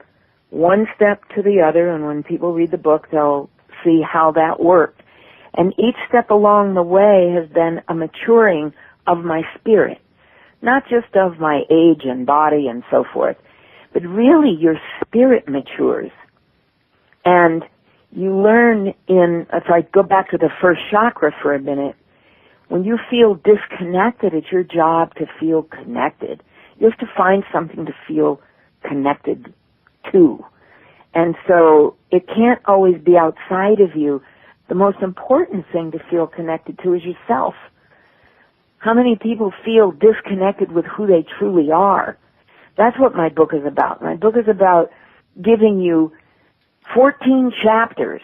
one step to the other, and when people read the book, they'll see how that worked. And each step along the way has been a maturing of my spirit, not just of my age and body and so forth, but really your spirit matures. And you learn if I go back to the first chakra for a minute, when you feel disconnected, it's your job to feel connected. You have to find something to feel connected to. And so it can't always be outside of you. The most important thing to feel connected to is yourself. How many people feel disconnected with who they truly are? That's what my book is about. My book is about giving you 14 chapters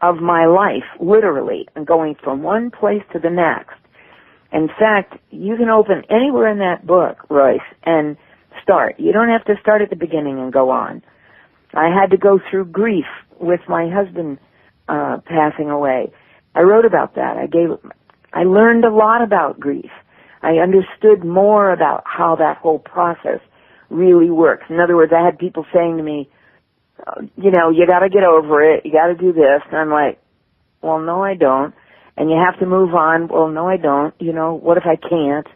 of my life, literally, and going from one place to the next. In fact, you can open anywhere in that book, Royce, and start. You don't have to start at the beginning and go on. I had to go through grief with my husband passing away. I wrote about that. I learned a lot about grief. I understood more about how that whole process really works. In other words, I had people saying to me, you got to get over it. You got to do this. And I'm like, well, no, I don't. And you have to move on. Well, no, I don't. What if I can't?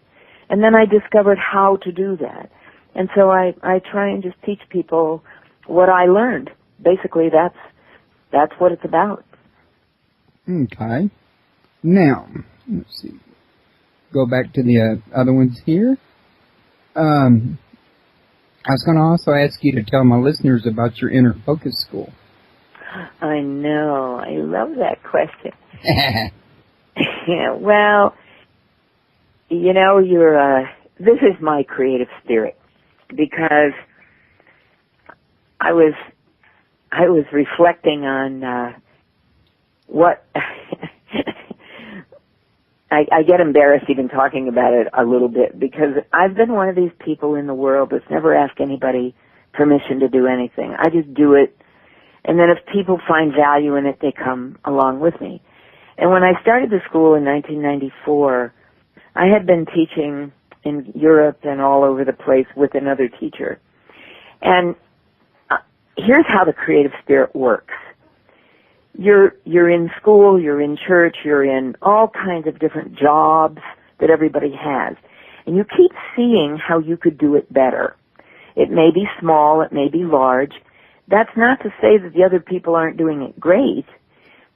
And then I discovered how to do that. And so I try and just teach people what I learned. Basically, that's what it's about. Okay. Now, let's see. Go back to the other ones here. I was going to also ask you to tell my listeners about your Inner Focus School. I know. I love that question. Yeah, well, you know, this is my creative spirit, because I was reflecting on what I get embarrassed even talking about it a little bit, because I've been one of these people in the world that's never asked anybody permission to do anything. I just do it, and then if people find value in it, they come along with me. And when I started the school in 1994, I had been teaching in Europe and all over the place with another teacher. And here's how the creative spirit works. You're in school, you're in church, you're in all kinds of different jobs that everybody has. And you keep seeing how you could do it better. It may be small, it may be large. That's not to say that the other people aren't doing it great,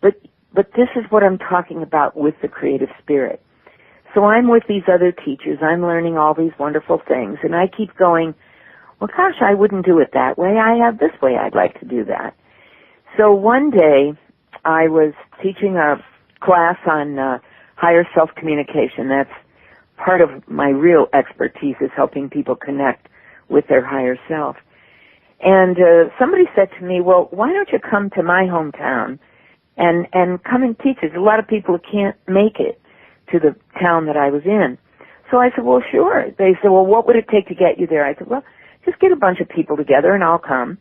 but this is what I'm talking about with the creative spirit. So I'm with these other teachers, I'm learning all these wonderful things, and I keep going, well, gosh, I wouldn't do it that way. I have this way I'd like to do that. So one day, I was teaching a class on higher self-communication. That's part of my real expertise, is helping people connect with their higher self. And somebody said to me, well, why don't you come to my hometown and come and teach us? A lot of people who can't make it to the town that I was in. So I said, well, sure. They said, well, what would it take to get you there? I said, well, just get a bunch of people together and I'll come.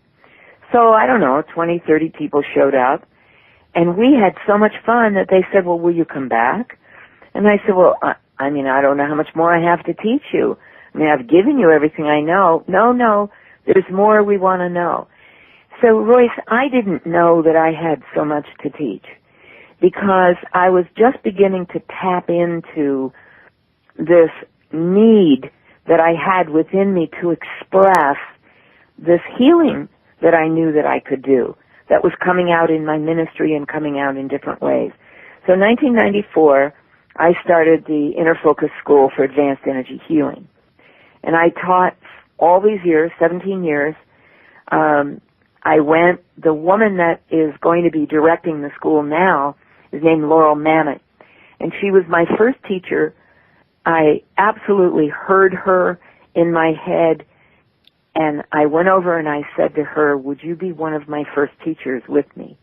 So I don't know, 20, 30 people showed up. And we had so much fun that they said, well, will you come back? And I said, well, I don't know how much more I have to teach you. I mean, I've given you everything I know. No, there's more we want to know. So, Royce, I didn't know that I had so much to teach, because I was just beginning to tap into this need that I had within me to express this healing that I knew that I could do, that was coming out in my ministry and coming out in different ways. So in 1994, I started the Inner Focus School for Advanced Energy Healing. And I taught all these years, 17 years. The woman that is going to be directing the school now is named Laurel Mamet. And she was my first teacher. I absolutely heard her in my head. And I went over and I said to her, would you be one of my first teachers with me?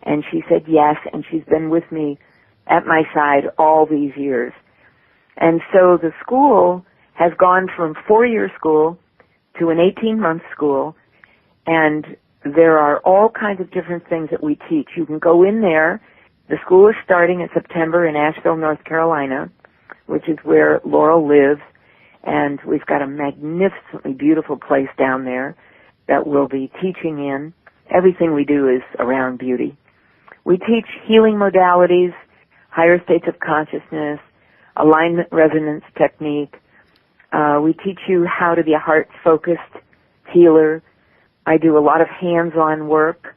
And she said yes, and she's been with me at my side all these years. And so the school has gone from 4-year school to an 18-month school, and there are all kinds of different things that we teach. You can go in there. The school is starting in September in Asheville, North Carolina, which is where Laurel lives. And we've got a magnificently beautiful place down there that we'll be teaching in. Everything we do is around beauty. We teach healing modalities, higher states of consciousness, alignment resonance technique. We teach you how to be a heart-focused healer. I do a lot of hands-on work,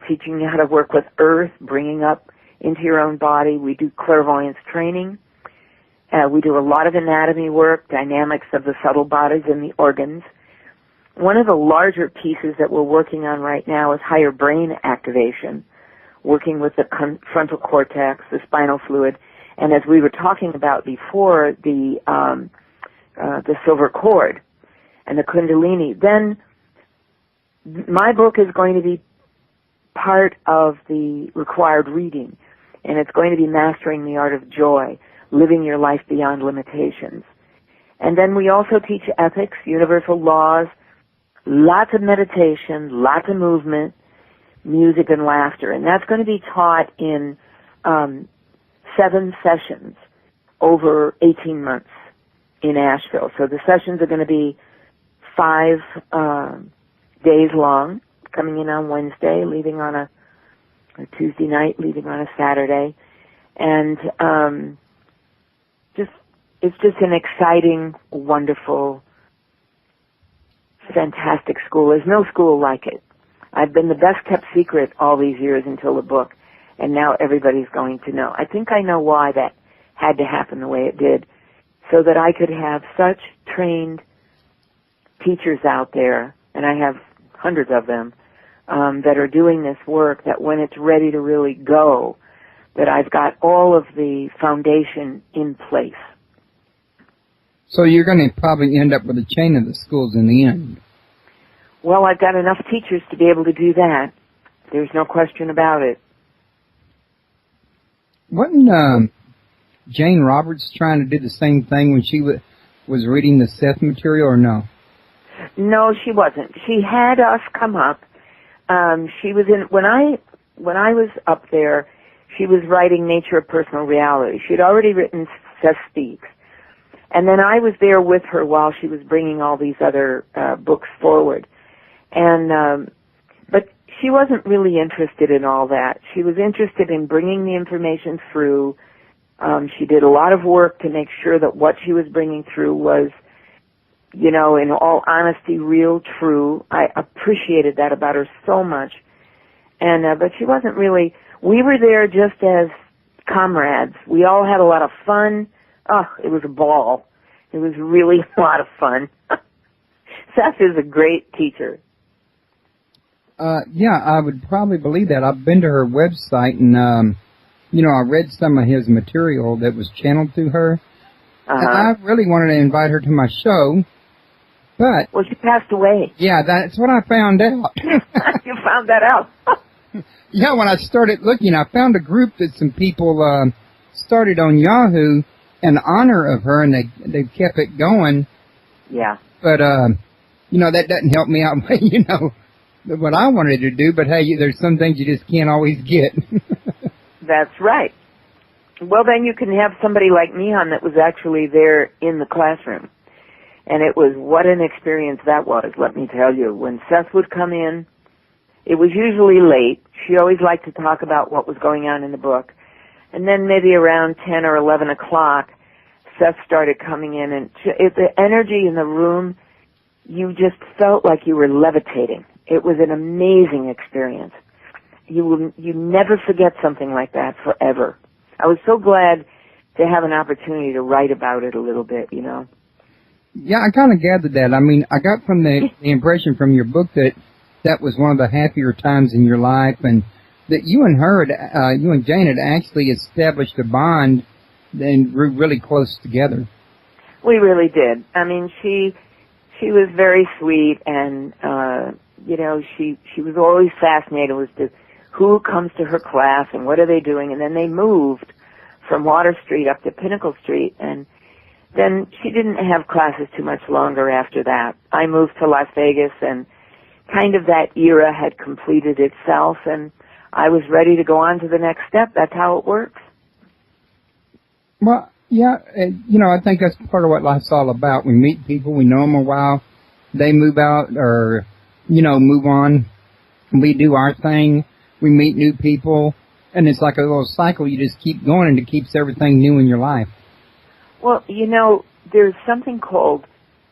teaching you how to work with earth, bringing up into your own body. We do clairvoyance training. We do a lot of anatomy work, dynamics of the subtle bodies and the organs. One of the larger pieces that we're working on right now is higher brain activation, working with the frontal cortex, the spinal fluid, and as we were talking about before, the silver cord and the kundalini. Then my book is going to be part of the required reading, and it's going to be Mastering the Art of Joy, Living Your Life Beyond Limitations. And then we also teach ethics, universal laws, lots of meditation, lots of movement, music, and laughter. And that's going to be taught in 7 sessions over 18 months in Asheville. So the sessions are going to be 5 days long, coming in on Wednesday, leaving on a Tuesday night, leaving on a Saturday. And it's just an exciting, wonderful fantastic school. There's no school like it. I've been the best kept secret all these years until the book, and now everybody's going to know. I think I know why that had to happen the way it did, so that I could have such trained teachers out there, and I have hundreds of them, that are doing this work, that when it's ready to really go, that I've got all of the foundation in place. So you're going to probably end up with a chain of the schools in the end. Well, I've got enough teachers to be able to do that. There's no question about it. Wasn't Jane Roberts trying to do the same thing when she was reading the Seth material, or no? No, she wasn't. She had us come up. She was in when I was up there. She was writing Nature of Personal Reality. She'd already written Seth Speaks, and then I was there with her while she was bringing all these other books forward. And but she wasn't really interested in all that. She was interested in bringing the information through. She did a lot of work to make sure that what she was bringing through was, you know, in all honesty, real, true. I appreciated that about her so much. And but she wasn't really. We were there just as comrades. We all had a lot of fun. Oh, it was a ball. It was really a lot of fun. Seth is a great teacher. Yeah, I would probably believe that. I've been to her website, and, you know, I read some of his material that was channeled through her. And I really wanted to invite her to my show, but... Well, she passed away. Yeah, that's what I found out. You found that out? Yeah, when I started looking, I found a group that some people started on Yahoo in honor of her, and they kept it going. Yeah. But, you know, that doesn't help me out, you know, what I wanted to do, but hey, there's some things you just can't always get. That's right. Well, then you can have somebody like me on that was actually there in the classroom. And it was, what an experience that was, let me tell you. When Seth would come in, it was usually late. She always liked to talk about what was going on in the book. And then maybe around 10 or 11 o'clock, Seth started coming in, and the energy in the room, you just felt like you were levitating. It was an amazing experience. You never forget something like that forever. I was so glad to have an opportunity to write about it a little bit, you know. Yeah, I kind of gathered that. I mean, I got from the impression from your book that was one of the happier times in your life, and that you and her, you and Jane had actually established a bond and grew really close together. We really did. I mean, she was very sweet, and you know, she was always fascinated with who comes to her class and what are they doing. And then they moved from Water Street up to Pinnacle Street, and then she didn't have classes too much longer after that. I moved to Las Vegas, and kind of that era had completed itself, and I was ready to go on to the next step. That's how it works. Well, yeah, you know, I think that's part of what life's all about. We meet people, we know them a while, they move out or, you know, move on. We do our thing, we meet new people, and it's like a little cycle. You just keep going, and it keeps everything new in your life. Well, you know, there's something called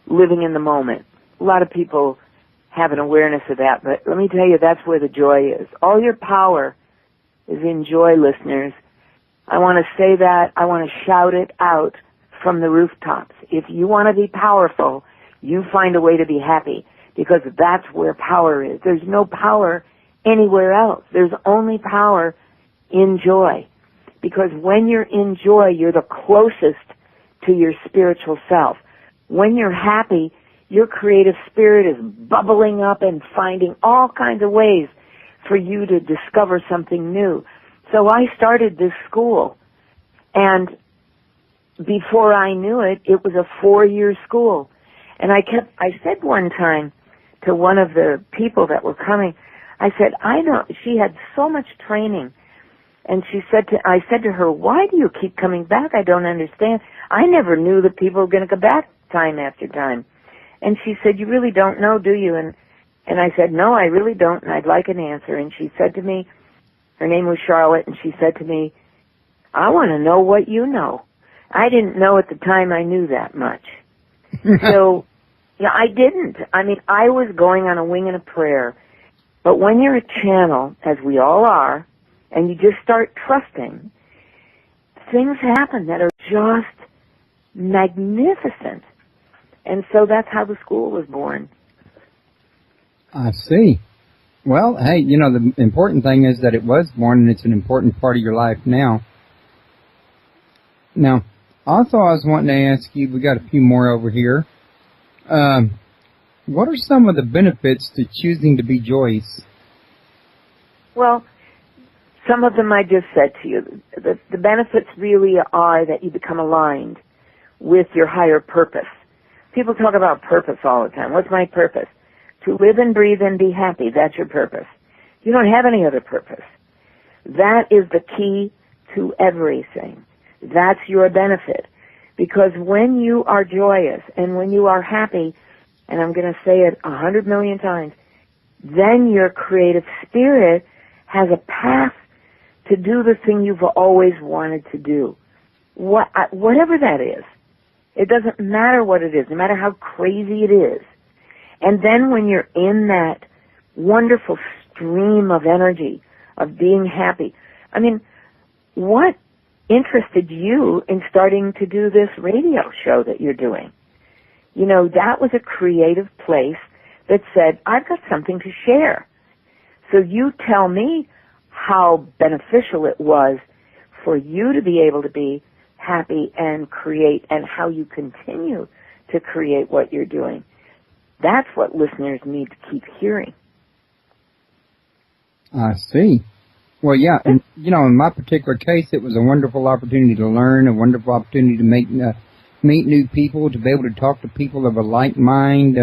living in the moment. A lot of people have an awareness of that, but let me tell you, that's where the joy is. All your power is in joy, listeners. I want to say that. I want to shout it out from the rooftops. If you want to be powerful, you find a way to be happy, because that's where power is. There's no power anywhere else. There's only power in joy, because when you're in joy, you're the closest to your spiritual self. When you're happy, your creative spirit is bubbling up and finding all kinds of ways for you to discover something new. So I started this school, and before I knew it, it was a 4-year school. And I said one time to one of the people that were coming, I said, I know, she had so much training. And I said to her, why do you keep coming back? I don't understand. I never knew that people were going to come back time after time. And she said, you really don't know, do you? And I said, no, I really don't, and I'd like an answer. And she said to me, her name was Charlotte, and she said to me, I want to know what you know. I didn't know at the time I knew that much. So Yeah, I didn't. I mean, I was going on a wing and a prayer. But when you're a channel, as we all are, and you just start trusting, things happen that are just magnificent. And so that's how the school was born. I see. Well, hey, you know, the important thing is that it was born, and it's an important part of your life now. Now, also I was wanting to ask you, we got a few more over here. What are some of the benefits to choosing to be joyous? Well, some of them I just said to you. The benefits really are that you become aligned with your higher purpose. People talk about purpose all the time. What's my purpose? To live and breathe and be happy. That's your purpose. You don't have any other purpose. That is the key to everything. That's your benefit. Because when you are joyous and when you are happy, and I'm going to say it 100 million times, then your creative spirit has a path to do the thing you've always wanted to do. Whatever that is. It doesn't matter what it is, no matter how crazy it is. And then when you're in that wonderful stream of energy, of being happy, I mean, what interested you in starting to do this radio show that you're doing? You know, that was a creative place that said, I've got something to share. So you tell me how beneficial it was for you to be able to be happy and create, and how you continue to create what you're doing. That's what listeners need to keep hearing. I see. Well, yeah, and, you know, in my particular case, it was a wonderful opportunity to learn, a wonderful opportunity to meet new people, to be able to talk to people of a like mind,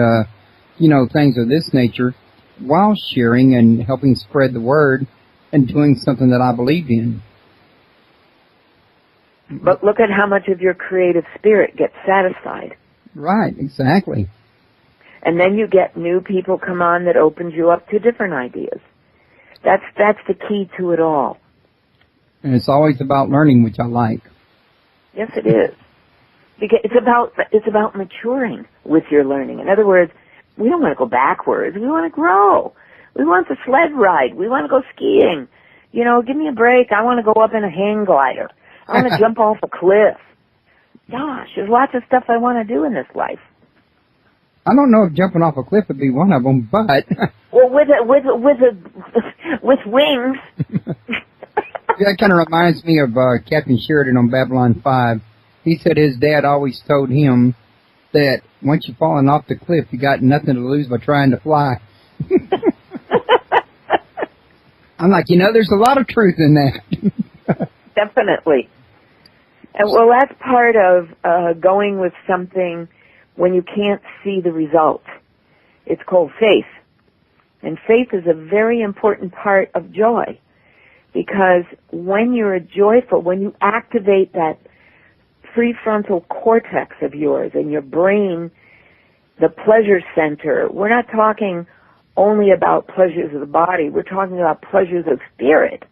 you know, things of this nature, while sharing and helping spread the word and doing something that I believed in. But look at how much of your creative spirit gets satisfied. Right, exactly. And then you get new people come on that opens you up to different ideas. That's the key to it all. And it's always about learning, which I like. Yes, it is. Because it's about maturing with your learning. In other words, we don't want to go backwards. We want to grow. We want the sled ride. We want to go skiing. You know, give me a break. I want to go up in a hang glider. I want to jump off a cliff. Gosh, there's lots of stuff I want to do in this life. I don't know if jumping off a cliff would be one of them, but well, with wings. That kind of reminds me of Captain Sheridan on Babylon 5. He said his dad always told him that once you've fallen off the cliff, you got nothing to lose by trying to fly. I'm like, you know, there's a lot of truth in that. Definitely. And well, that's part of going with something when you can't see the result. It's called faith. And faith is a very important part of joy. Because when you're joyful, when you activate that prefrontal cortex of yours and your brain, the pleasure center, we're not talking only about pleasures of the body. We're talking about pleasures of spirit.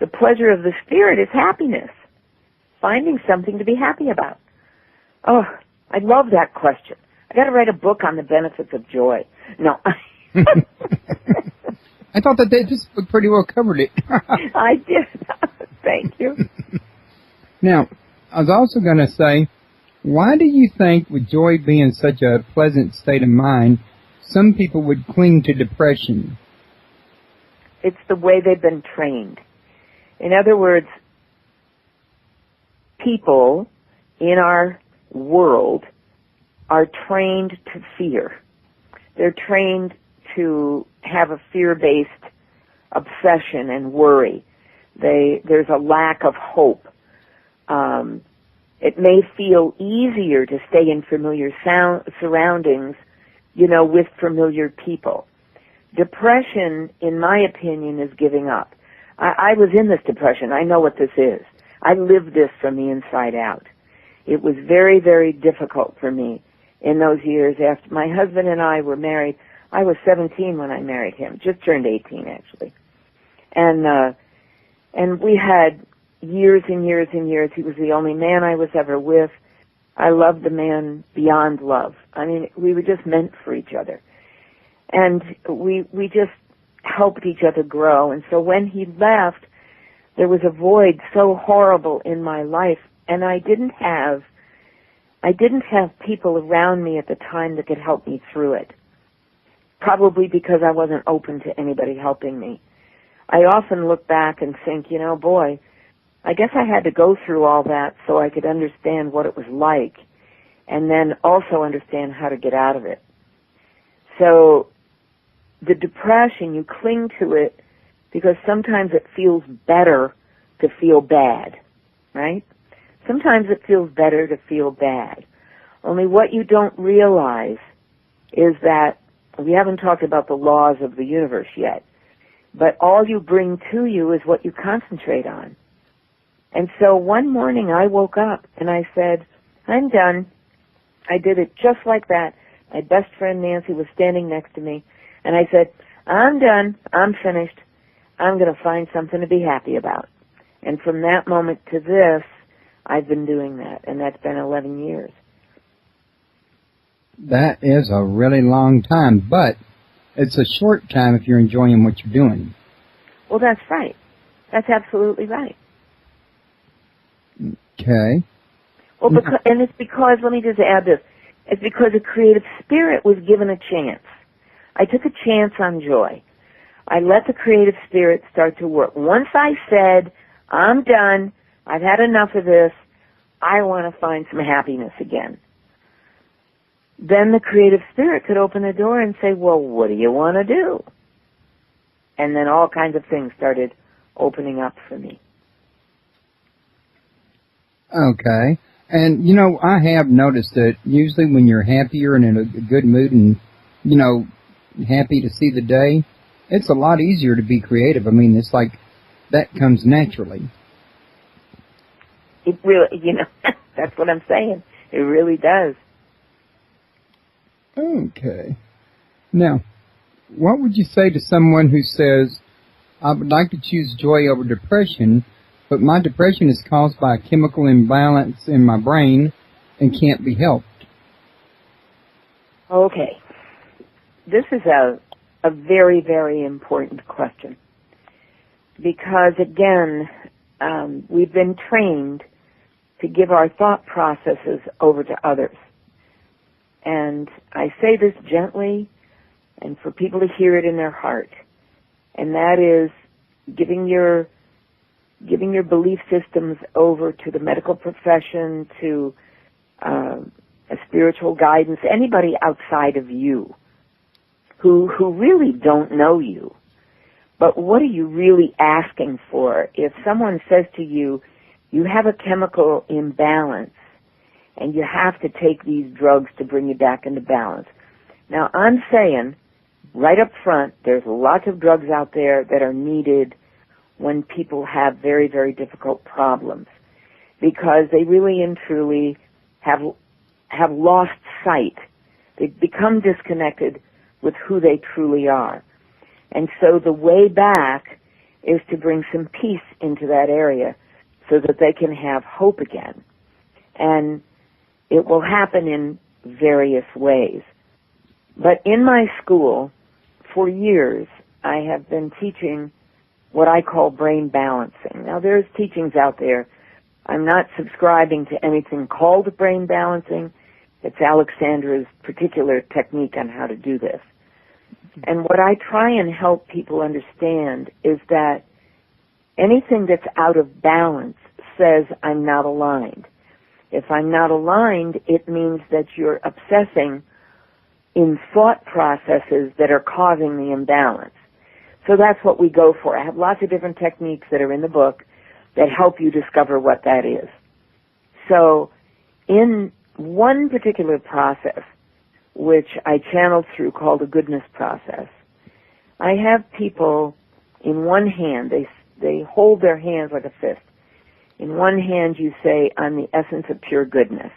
The pleasure of the spirit is happiness. Finding something to be happy about. Oh, I love that question. I got to write a book on the benefits of joy. No. I thought that they just pretty well covered it. I did. Thank you. Now, I was also going to say, why do you think, with joy being such a pleasant state of mind, some people would cling to depression? It's the way they've been trained. In other words, people in our world are trained to fear. They're trained to have a fear-based obsession and worry. There's a lack of hope. It may feel easier to stay in familiar surroundings, you know, with familiar people. Depression, in my opinion, is giving up. I was in this depression. I know what this is. I lived this from the inside out. It was very, very difficult for me in those years after my husband and I were married. I was 17 when I married him, just turned 18 actually. And we had years and years and years. He was the only man I was ever with. I loved the man beyond love. I mean, we were just meant for each other. And we just helped each other grow. And so when he left, there was a void so horrible in my life, and I didn't have people around me at the time that could help me through it. Probably because I wasn't open to anybody helping me. I often look back and think, you know, boy, I guess I had to go through all that so I could understand what it was like, and then also understand how to get out of it. So the depression, you cling to it because sometimes it feels better to feel bad, right? Sometimes it feels better to feel bad. Only what you don't realize is that we haven't talked about the laws of the universe yet, but all you bring to you is what you concentrate on. And so one morning I woke up and I said, I'm done. I did it just like that. My best friend Nancy was standing next to me, and I said, I'm done. I'm finished. I'm going to find something to be happy about. And from that moment to this, I've been doing that, and that's been 11 years. That is a really long time, but it's a short time if you're enjoying what you're doing. Well, that's right. That's absolutely right. Okay. Well, and it's because, let me just add this, it's because a creative spirit was given a chance. I took a chance on joy. I let the creative spirit start to work. Once I said, I'm done, I've had enough of this, I want to find some happiness again. Then the creative spirit could open the door and say, well, what do you want to do? And then all kinds of things started opening up for me. Okay. And, you know, I have noticed that usually when you're happier and in a good mood and, you know, happy to see the day, it's a lot easier to be creative. I mean, it's like that comes naturally. It really, you know, that's what I'm saying. It really does. Okay. Now, what would you say to someone who says, I would like to choose joy over depression, but my depression is caused by a chemical imbalance in my brain and can't be helped? Okay. This is a very, very important question. Because, again, we've been trained to give our thought processes over to others. And I say this gently and for people to hear it in their heart. And that is giving your belief systems over to the medical profession, to a spiritual guidance, anybody outside of you who really don't know you. But what are you really asking for? If someone says to you, you have a chemical imbalance and you have to take these drugs to bring you back into balance. Now, I'm saying right up front, there's lots of drugs out there that are needed when people have very, very difficult problems, because they really and truly have lost sight. They've become disconnected with who they truly are. And so the way back is to bring some peace into that area so that they can have hope again. And it will happen in various ways. But in my school, for years, I have been teaching what I call brain balancing. Now, there's teachings out there. I'm not subscribing to anything called brain balancing. It's AlixSandra's particular technique on how to do this. And what I try and help people understand is that anything that's out of balance says I'm not aligned. If I'm not aligned, it means that you're obsessing in thought processes that are causing the imbalance. So that's what we go for. I have lots of different techniques that are in the book that help you discover what that is. So in one particular process, which I channeled through, called a goodness process, I have people in one hand, they hold their hands like a fist. In one hand you say, I'm the essence of pure goodness.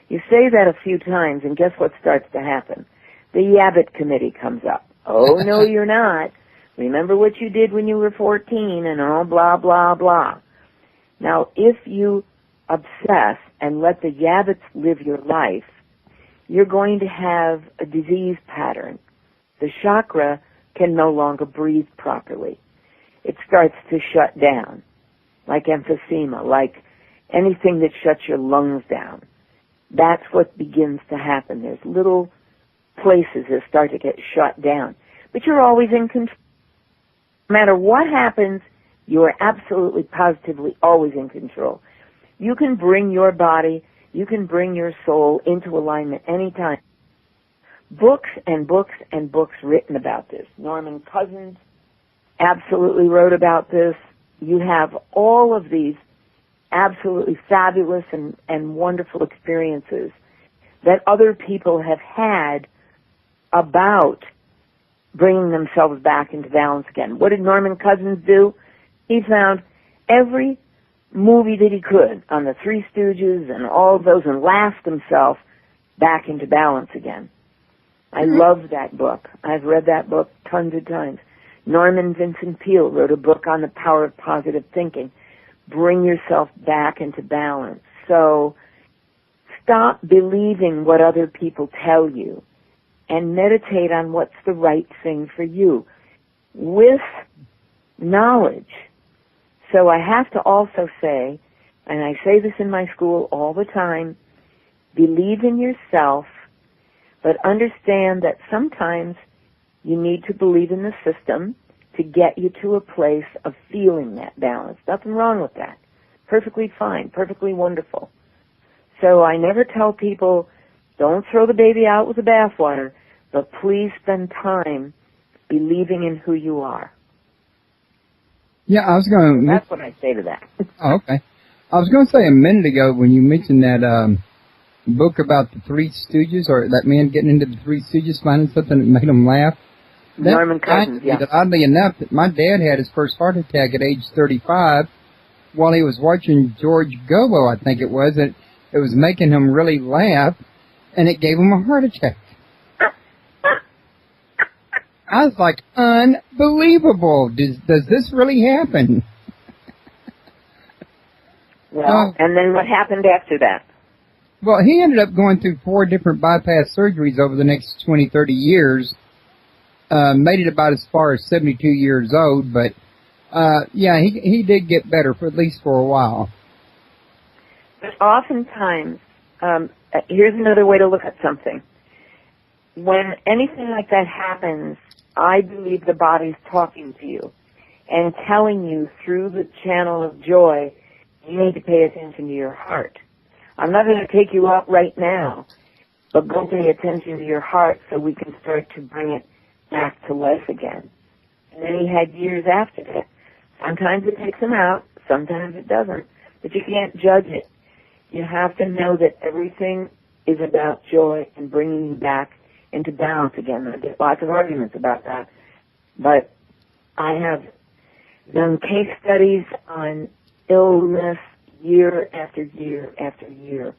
You say that a few times, and guess what starts to happen? The Yabbit committee comes up. Oh, no, you're not. Remember what you did when you were 14 and all blah, blah, blah. Now, if you obsess and let the yabbits live your life, you're going to have a disease pattern. The chakra can no longer breathe properly. It starts to shut down, like emphysema, like anything that shuts your lungs down. That's what begins to happen. There's little places that start to get shut down. But you're always in control. No matter what happens, you are absolutely, positively always in control. You can bring your body, you can bring your soul into alignment anytime. Books and books and books written about this. Norman Cousins absolutely wrote about this. You have all of these absolutely fabulous and wonderful experiences that other people have had about bringing themselves back into balance again. What did Norman Cousins do? He found every movie that he could on the Three Stooges and all of those and laughed himself back into balance again. I love that book. I've read that book tons of times. Norman Vincent Peale wrote a book on the power of positive thinking. Bring yourself back into balance. So stop believing what other people tell you and meditate on what's the right thing for you with knowledge. So I have to also say, and I say this in my school all the time, believe in yourself, but understand that sometimes you need to believe in the system to get you to a place of feeling that balance. Nothing wrong with that. Perfectly fine, perfectly wonderful. So I never tell people, don't throw the baby out with the bathwater, but please spend time believing in who you are. Yeah, I was going to... That's what I say to that. Oh, okay. I was going to say a minute ago when you mentioned that book about the Three Stooges, or that man getting into the Three Stooges, finding something that made him laugh. Norman Cousins, yeah. That oddly enough, that my dad had his first heart attack at age 35 while he was watching George Gobo, I think it was. It was making him really laugh, and it gave him a heart attack. I was like, unbelievable. Does this really happen? Well, and then what happened after that? Well, he ended up going through 4 different bypass surgeries over the next 20, 30 years. Made it about as far as 72 years old, but yeah, he did get better, for at least for a while. But oftentimes, here's another way to look at something. When anything like that happens, I believe the body's talking to you and telling you through the channel of joy, you need to pay attention to your heart. I'm not going to take you out right now, but go pay attention to your heart so we can start to bring it back to life again. And then he had years after that. Sometimes it takes him out, sometimes it doesn't. But you can't judge it. You have to know that everything is about joy and bringing you back into balance again. There's lots of arguments about that. But I have done case studies on illness year after year after year.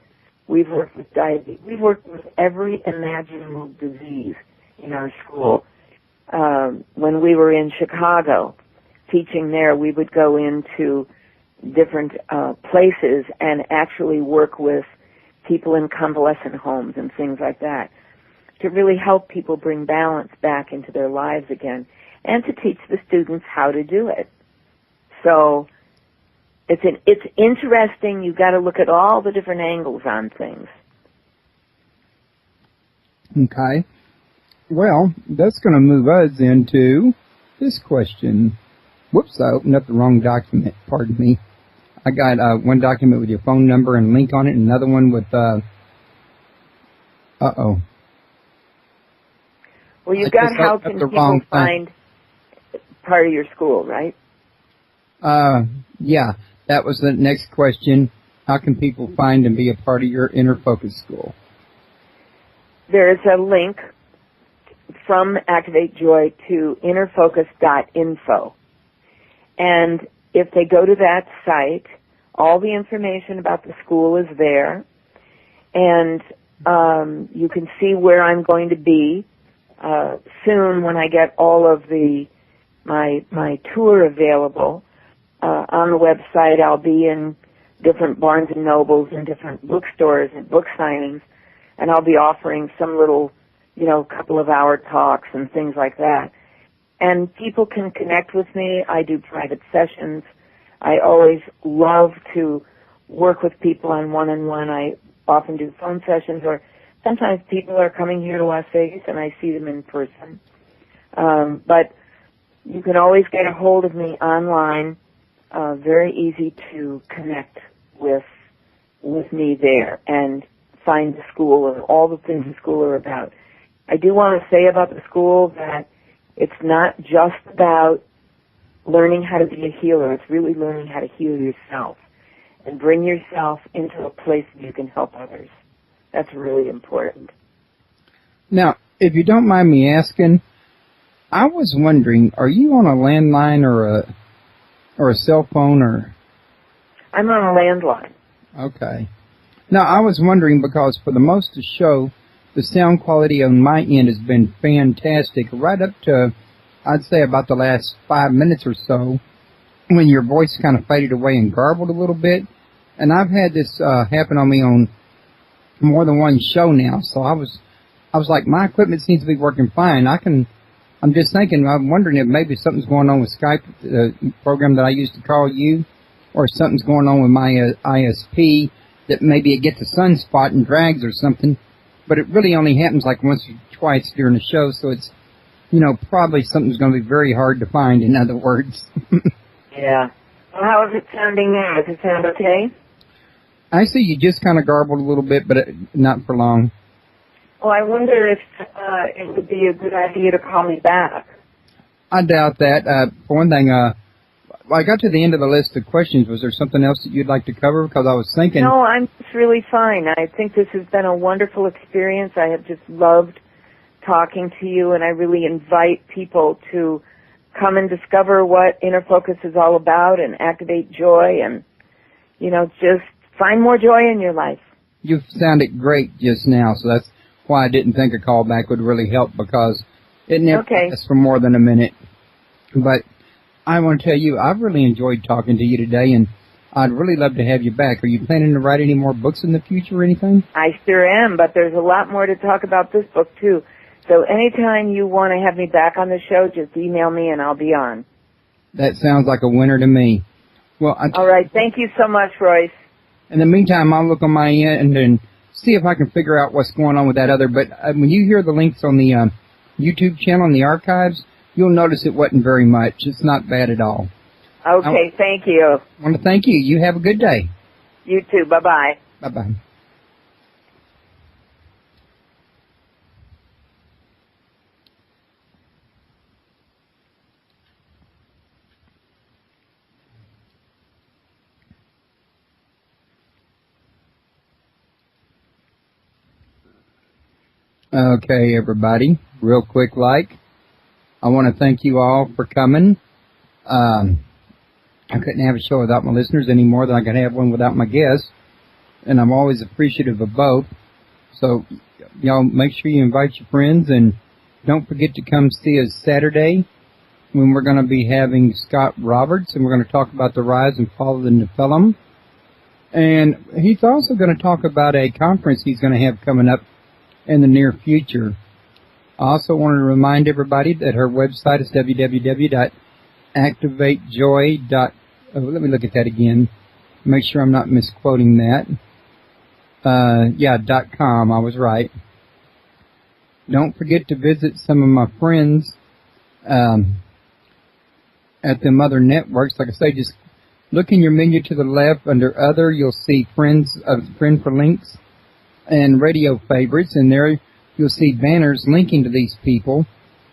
We've worked with diabetes. We've worked with every imaginable disease in our school. When we were in Chicago teaching there, we would go into different places and actually work with people in convalescent homes and things like that to really help people bring balance back into their lives again and to teach the students how to do it. So it's interesting. You've got to look at all the different angles on things. Okay. Well, that's going to move us into this question. Whoops, I opened up the wrong document. Pardon me. I got one document with your phone number and link on it, and another one with, uh-oh. Well, you've got how can people find part of your school, right? Yeah, that was the next question. How can people find and be a part of your Inner Focus School? There's a link from Activate Joy to innerfocus.info. And if they go to that site, all the information about the school is there. And you can see where I'm going to be soon when I get all of my tour available. On the website, I'll be in different Barnes and Nobles and different bookstores and book signings, and I'll be offering some little, couple of hour talks and things like that. And people can connect with me. I do private sessions. I always love to work with people on one-on-one. I often do phone sessions, or sometimes people are coming here to Las Vegas and I see them in person. But you can always get a hold of me online. Very easy to connect with me there and find the school and all the things the school are about. I do want to say about the school that it's not just about learning how to be a healer. It's really learning how to heal yourself and bring yourself into a place where you can help others. That's really important. Now, if you don't mind me asking, I was wondering, are you on a landline or a cell phone or? I'm on a landline. Okay. Now, I was wondering because for the most of the show, the sound quality on my end has been fantastic, right up to, I'd say, about the last 5 minutes or so, when your voice kind of faded away and garbled a little bit. And I've had this happen on me on more than one show now, so I was like, my equipment seems to be working fine. I'm just thinking, I'm wondering if maybe something's going on with Skype, the program that I used to call you, or something's going on with my ISP, that maybe it gets a sunspot and drags or something. But it really only happens like once or twice during the show, so it's, probably something's going to be very hard to find, in other words. Yeah. Well, how is it sounding now? Does it sound okay? I see you just kind of garbled a little bit, but not for long. Well, I wonder if it would be a good idea to call me back. I doubt that. For one thing, I got to the end of the list of questions. Was there something else that you'd like to cover? Because I was thinking... No, I'm just really fine. I think this has been a wonderful experience. I have just loved talking to you, and I really invite people to come and discover what Inner Focus is all about and activate joy and, just find more joy in your life. You sounded great just now, so that's why I didn't think a call back would really help, because it never lasts for more than a minute. But I want to tell you, I've really enjoyed talking to you today, and I'd really love to have you back. Are you planning to write any more books in the future or anything? I sure am, but there's a lot more to talk about this book, too. So anytime you want to have me back on the show, just email me and I'll be on. That sounds like a winner to me. Well, all right. Thank you so much, Royce. In the meantime, I'll look on my end and see if I can figure out what's going on with that other. But when you hear the links on the YouTube channel and the archives, you'll notice it wasn't very much. It's not bad at all. Okay, thank you. I want to thank you. You have a good day. You too. Bye-bye. Bye-bye. Okay, everybody, real quick I want to thank you all for coming. I couldn't have a show without my listeners any more than I could have one without my guests, and I'm always appreciative of both. So, y'all make sure you invite your friends, and don't forget to come see us Saturday when we're going to be having Scott Roberts, and we're going to talk about the rise and fall of the Nephilim. And he's also going to talk about a conference he's going to have coming up in the near future. I also want to remind everybody that her website is www.activatejoy. Let me look at that again. Make sure I'm not misquoting that. .com. I was right. Don't forget to visit some of my friends at them other networks. Like I say, just look in your menu to the left under Other. You'll see Friend for Links and Radio Favorites, and there you'll see banners linking to these people.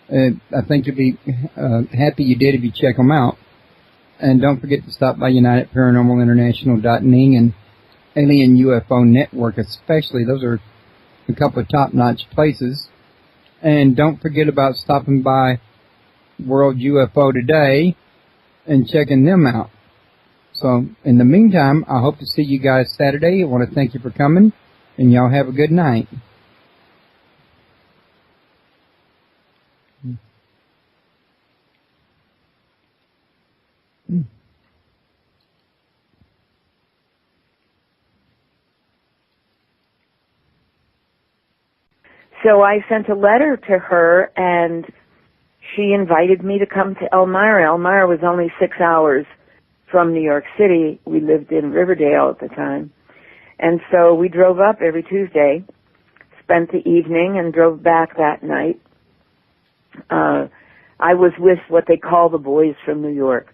I think you'll be happy you did if you check them out. And don't forget to stop by UnitedParanormalInternational.ning and Alien UFO Network especially. Those are a couple of top-notch places. And don't forget about stopping by World UFO Today and checking them out. So, in the meantime, I hope to see you guys Saturday. I want to thank you for coming, and y'all have a good night. so I sent a letter to her, and she invited me to come to Elmira. Elmira was only 6 hours from New York City. We lived in Riverdale at the time. And so we drove up every Tuesday, spent the evening, and drove back that night. I was with what they call the boys from New York.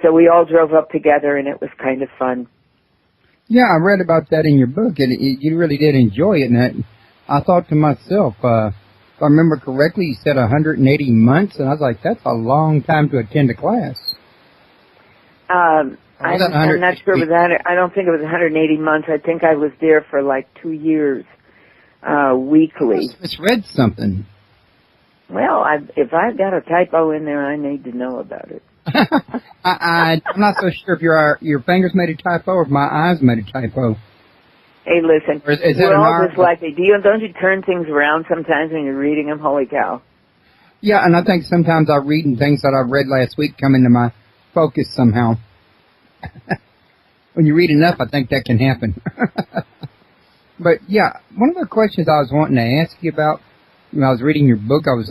So we all drove up together, and it was kind of fun. Yeah, I read about that in your book, and you really did enjoy it. And I thought to myself, if I remember correctly, you said 180 months, and I was like, that's a long time to attend a class. I'm not sure about that. I don't think it was 180 months. I think I was there for like 2 years, weekly. I misread something. Well, if I've got a typo in there, I need to know about it. I'm not so sure if your fingers made a typo or if my eyes made a typo. Hey, listen, is we're all just like it. Don't you turn things around sometimes when you're reading them? Holy cow. Yeah, and I think sometimes I read and things that I read last week come into my focus somehow. When you read enough, I think that can happen. But, yeah, one of the questions I was wanting to ask you about when I was reading your book, I was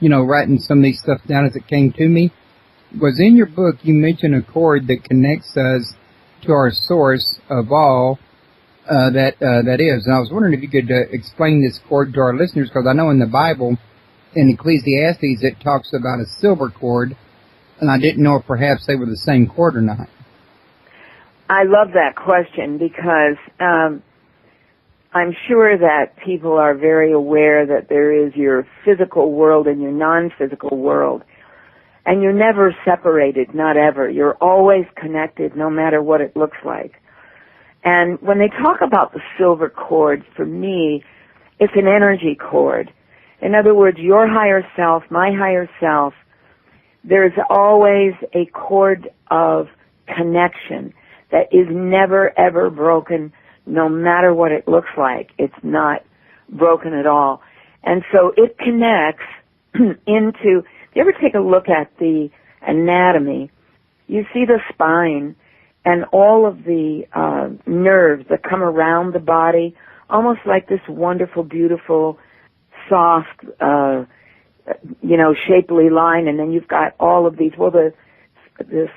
writing some of these stuff down as it came to me, was in your book you mentioned a cord that connects us to our source of all that is. And I was wondering if you could explain this cord to our listeners, because I know in the Bible, in Ecclesiastes, it talks about a silver cord, and I didn't know if perhaps they were the same cord or not. I love that question because I'm sure that people are very aware that there is your physical world and your non-physical world. And you're never separated, not ever. You're always connected, no matter what it looks like. And when they talk about the silver cord, for me, it's an energy cord. In other words, your higher self, my higher self, there's always a cord of connection that is never, ever broken, no matter what it looks like. It's not broken at all. And so it connects into, if you ever take a look at the anatomy, you see the spine and all of the nerves that come around the body, almost like this wonderful, beautiful, soft, shapely line, and then you've got all of these. Well, the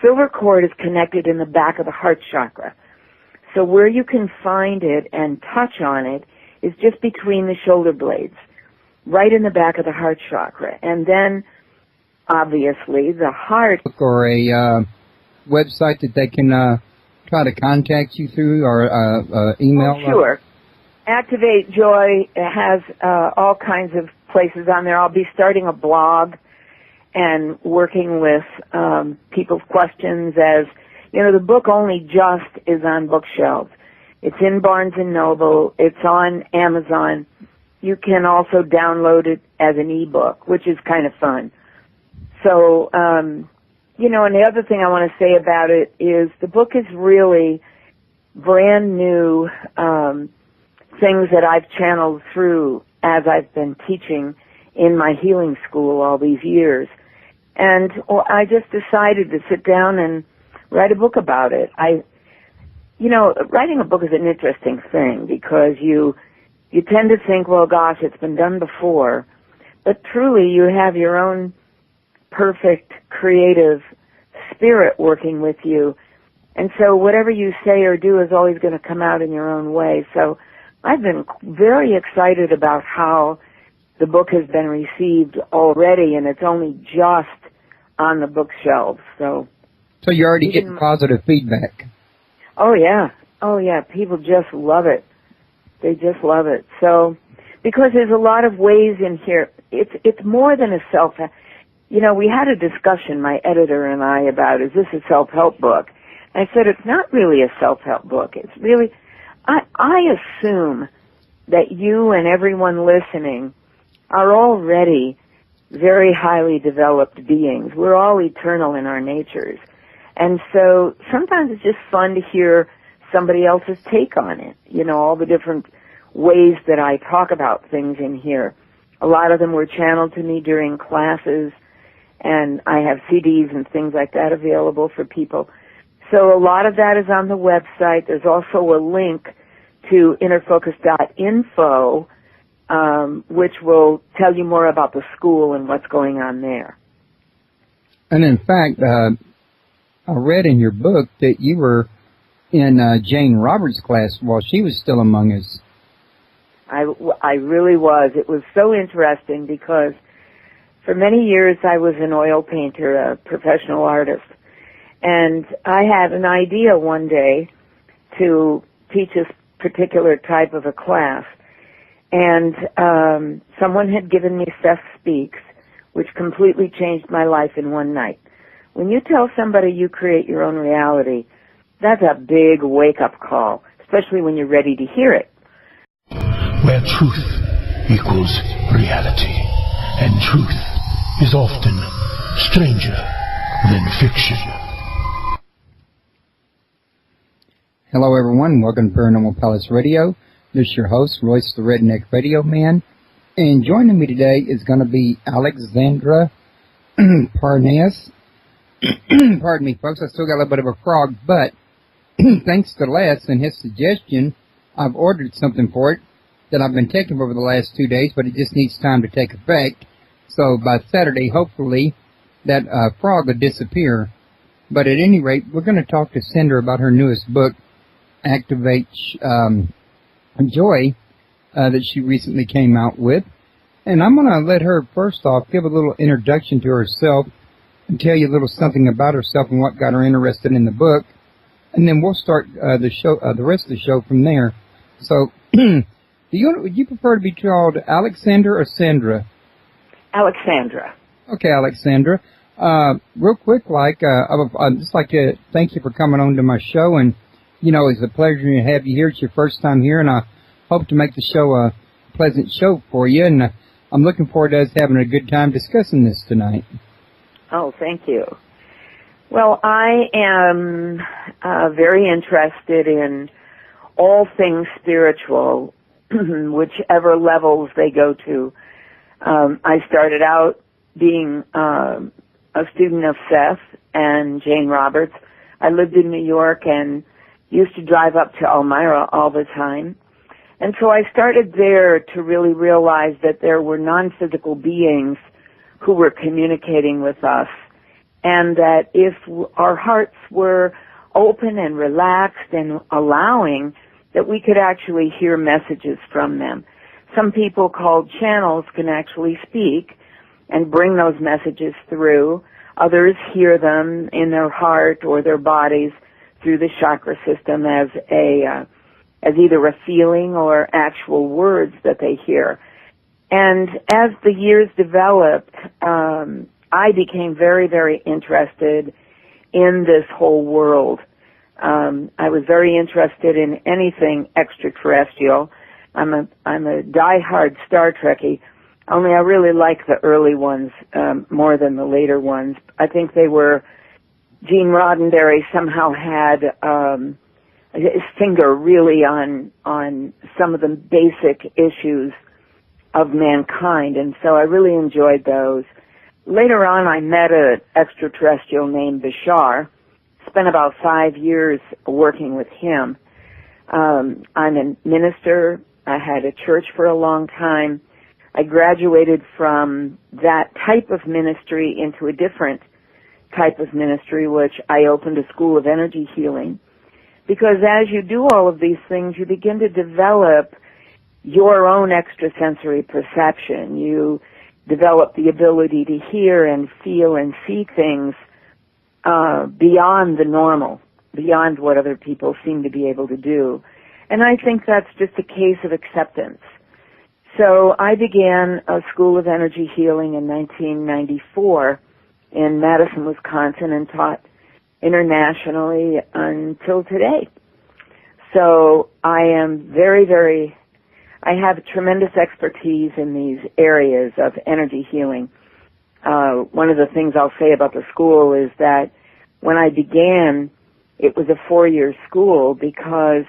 silver cord is connected in the back of the heart chakra. So where you can find it and touch on it is just between the shoulder blades, right in the back of the heart chakra. And then, obviously, the heart. Or a website that they can try to contact you through, or email? Oh, sure. Activate Joy has all kinds of places on there. I'll be starting a blog and working with people's questions as, the book only just is on bookshelves. It's in Barnes & Noble. It's on Amazon. You can also download it as an ebook, which is kind of fun. So, and the other thing I want to say about it is the book is really brand new things that I've channeled through as I've been teaching in my healing school all these years. And I just decided to sit down and write a book about it. Writing a book is an interesting thing because you tend to think, well, gosh, it's been done before. But truly, you have your own perfect, creative spirit working with you. And so whatever you say or do is always going to come out in your own way. So I've been very excited about how the book has been received already, and it's only just on the bookshelves. So you're already getting positive feedback. Oh, yeah. Oh, yeah. People just love it. They just love it. So, because there's a lot of ways in here. It's more than a we had a discussion, my editor and I, about, is this a self-help book? And I said, it's not really a self-help book. It's really, I assume that you and everyone listening are already very highly developed beings. We're all eternal in our natures. And so sometimes it's just fun to hear somebody else's take on it, all the different ways that I talk about things in here. A lot of them were channeled to me during classes, and I have CDs and things like that available for people. So a lot of that is on the website. There's also a link to innerfocus.info which will tell you more about the school and what's going on there. And in fact, I read in your book that you were in Jane Roberts' class while she was still among us. I really was. It was so interesting because for many years I was an oil painter, a professional artist, and I had an idea one day to teach this particular type of a class, and someone had given me Seth Speaks, which completely changed my life in one night. When you tell somebody you create your own reality, that's a big wake-up call, especially when you're ready to hear it. Where truth equals reality, and truth is often stranger than fiction. Hello everyone, welcome to Paranormal Palace Radio. This is your host, Royce the Redneck Radio Man. And joining me today is going to be AlixSandra Parness. Pardon me, folks, I still got a little bit of a frog, but thanks to Les and his suggestion, I've ordered something for it that I've been taking over the last 2 days, but it just needs time to take effect. So by Saturday, hopefully, that frog will disappear. But at any rate, we're going to talk to Sandra about her newest book, Activate Joy, that she recently came out with. And I'm going to let her, first off, give a little introduction to herself and tell you a little something about herself and what got her interested in the book. And then we'll start the rest of the show from there. So, would you prefer to be called Alexander or Sandra? Alexandra. Okay, Alexandra. Real quick, I'd just like to thank you for coming on to my show, and it's a pleasure to have you here. It's your first time here, and I hope to make the show a pleasant show for you. And I'm looking forward to us having a good time discussing this tonight. Oh, thank you. Well, I am very interested in all things spiritual, whichever levels they go to. I started out being a student of Seth and Jane Roberts. I lived in New York and used to drive up to Elmira all the time. And so I started there to really realize that there were non-physical beings who were communicating with us, and that if our hearts were open and relaxed and allowing, that we could actually hear messages from them. Some people called channels can actually speak and bring those messages through. Others hear them in their heart or their bodies through the chakra system as either a feeling or actual words that they hear. And as the years developed, I became very, very interested in this whole world. I was very interested in anything extraterrestrial. I'm a diehard Star Trekkie, only I really like the early ones more than the later ones. I think they were, Gene Roddenberry somehow had his finger really on some of the basic issues of mankind, and so I really enjoyed those. Later on, I met an extraterrestrial named Bashar, spent about 5 years working with him. I'm a minister. I had a church for a long time. I graduated from that type of ministry into a different type of ministry, which I opened a school of energy healing. Because as you do all of these things, you begin to develop your own extrasensory perception. You develop the ability to hear and feel and see things beyond the normal, beyond what other people seem to be able to do. And I think that's just a case of acceptance. So I began a school of energy healing in 1994 in Madison, Wisconsin, and taught internationally until today. So I am I have tremendous expertise in these areas of energy healing. One of the things I'll say about the school is that when I began, it was a 4-year school because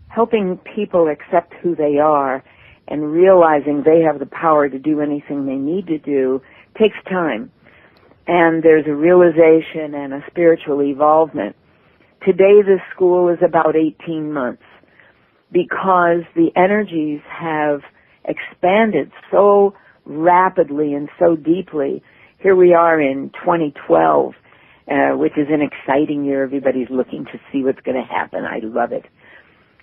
helping people accept who they are and realizing they have the power to do anything they need to do takes time. And there's a realization and a spiritual evolvement. Today, this school is about 18 months because the energies have expanded so rapidly and so deeply. Here we are in 2012, which is an exciting year. Everybody's looking to see what's going to happen. I love it.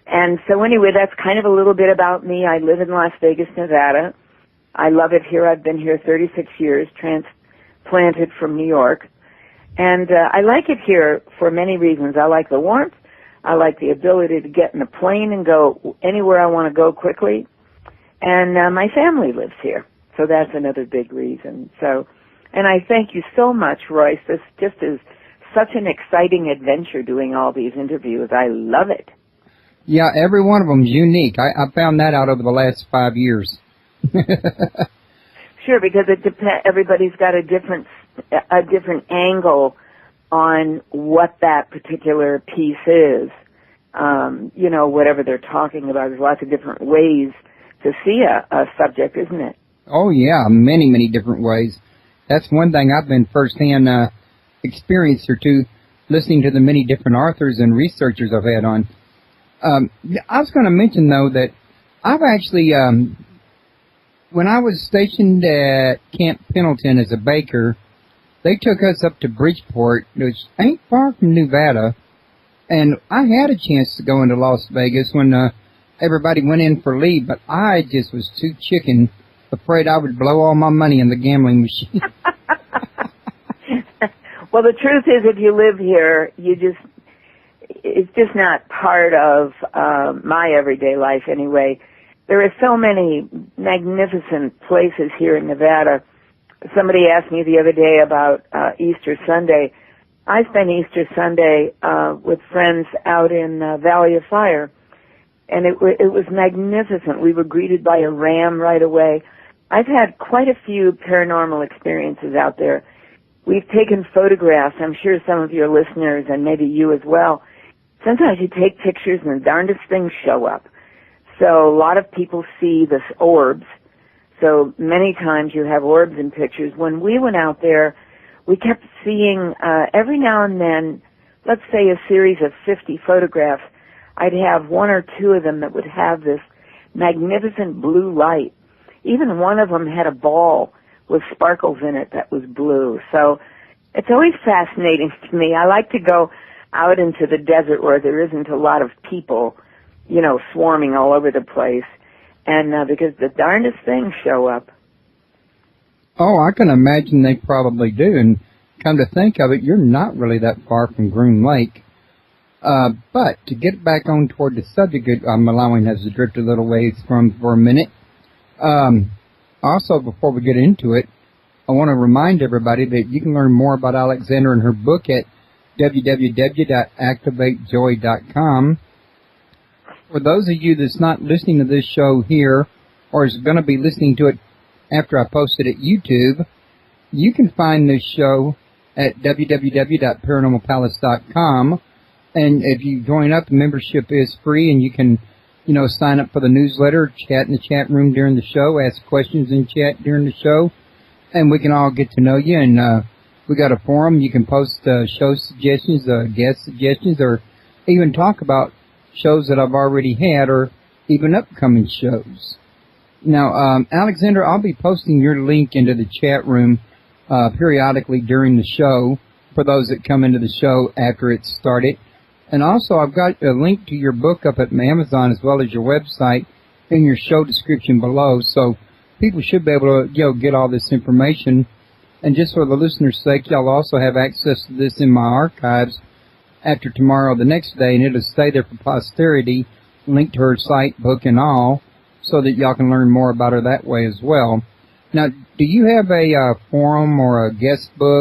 And so anyway, that's kind of a little bit about me. I live in Las Vegas, Nevada. I love it here. I've been here 36 years, transplanted from New York. And I like it here for many reasons. I like the warmth. I like the ability to get in a plane and go anywhere I want to go quickly. And my family lives here. So that's another big reason. So, and I thank you so much, Royce. This just is such an exciting adventure doing all these interviews. I love it. Yeah, every one of them is unique. I found that out over the last 5 years. Sure, because it depends. Everybody's got a different angle on what that particular piece is. You know, whatever they're talking about. There's lots of different ways to see a subject, isn't it? Oh, yeah, many, many different ways. That's one thing I've been firsthand experiencer to, listening to the many different authors and researchers I've had on. I was going to mention, though, that I've actually, when I was stationed at Camp Pendleton as a baker, they took us up to Bridgeport, which ain't far from Nevada, and I had a chance to go into Las Vegas when everybody went in for leave, but I just was too chicken, afraid I would blow all my money in the gambling machine. Well, the truth is, if you live here, it's just not part of my everyday life anyway. There are so many magnificent places here in Nevada. Somebody asked me the other day about Easter Sunday. I spent Easter Sunday with friends out in Valley of Fire, and it was magnificent. We were greeted by a ram right away. I've had quite a few paranormal experiences out there. We've taken photographs. I'm sure some of your listeners, and maybe you as well, sometimes you take pictures and the darndest things show up. So a lot of people see the orbs. So many times you have orbs in pictures. When we went out there, we kept seeing every now and then, let's say a series of 50 photographs, I'd have one or two of them that would have this magnificent blue light. Even one of them had a ball with sparkles in it that was blue. So it's always fascinating to me. I like to go out into the desert where there isn't a lot of people, you know, swarming all over the place. And because the darndest things show up. Oh, I can imagine they probably do. And come to think of it, you're not really that far from Groom Lake. But to get back on toward the subject, I'm allowing us to drift a little ways from for a minute. Also, before we get into it, I want to remind everybody that you can learn more about AlixSandra and her book at www.activatejoy.com. For those of you that's not listening to this show here, or is going to be listening to it after I post it at YouTube, you can find this show at www.paranormalpalace.com. And if you join up, the membership is free, and you can, you know, sign up for the newsletter, chat in the chat room during the show, ask questions in chat during the show, and we can all get to know you. And we got a forum. You can post show suggestions, guest suggestions, or even talk about shows that I've already had, or even upcoming shows. Now, AlixSandra, I'll be posting your link into the chat room periodically during the show for those that come into the show after it's started. And also, I've got a link to your book up at Amazon as well as your website in your show description below. So people should be able to, you know, get all this information. And just for the listener's sake, y'all also have access to this in my archives after tomorrow, the next day, and it'll stay there for posterity, linked to her site, book, and all, so that y'all can learn more about her that way as well. Now, do you have a forum or a guest book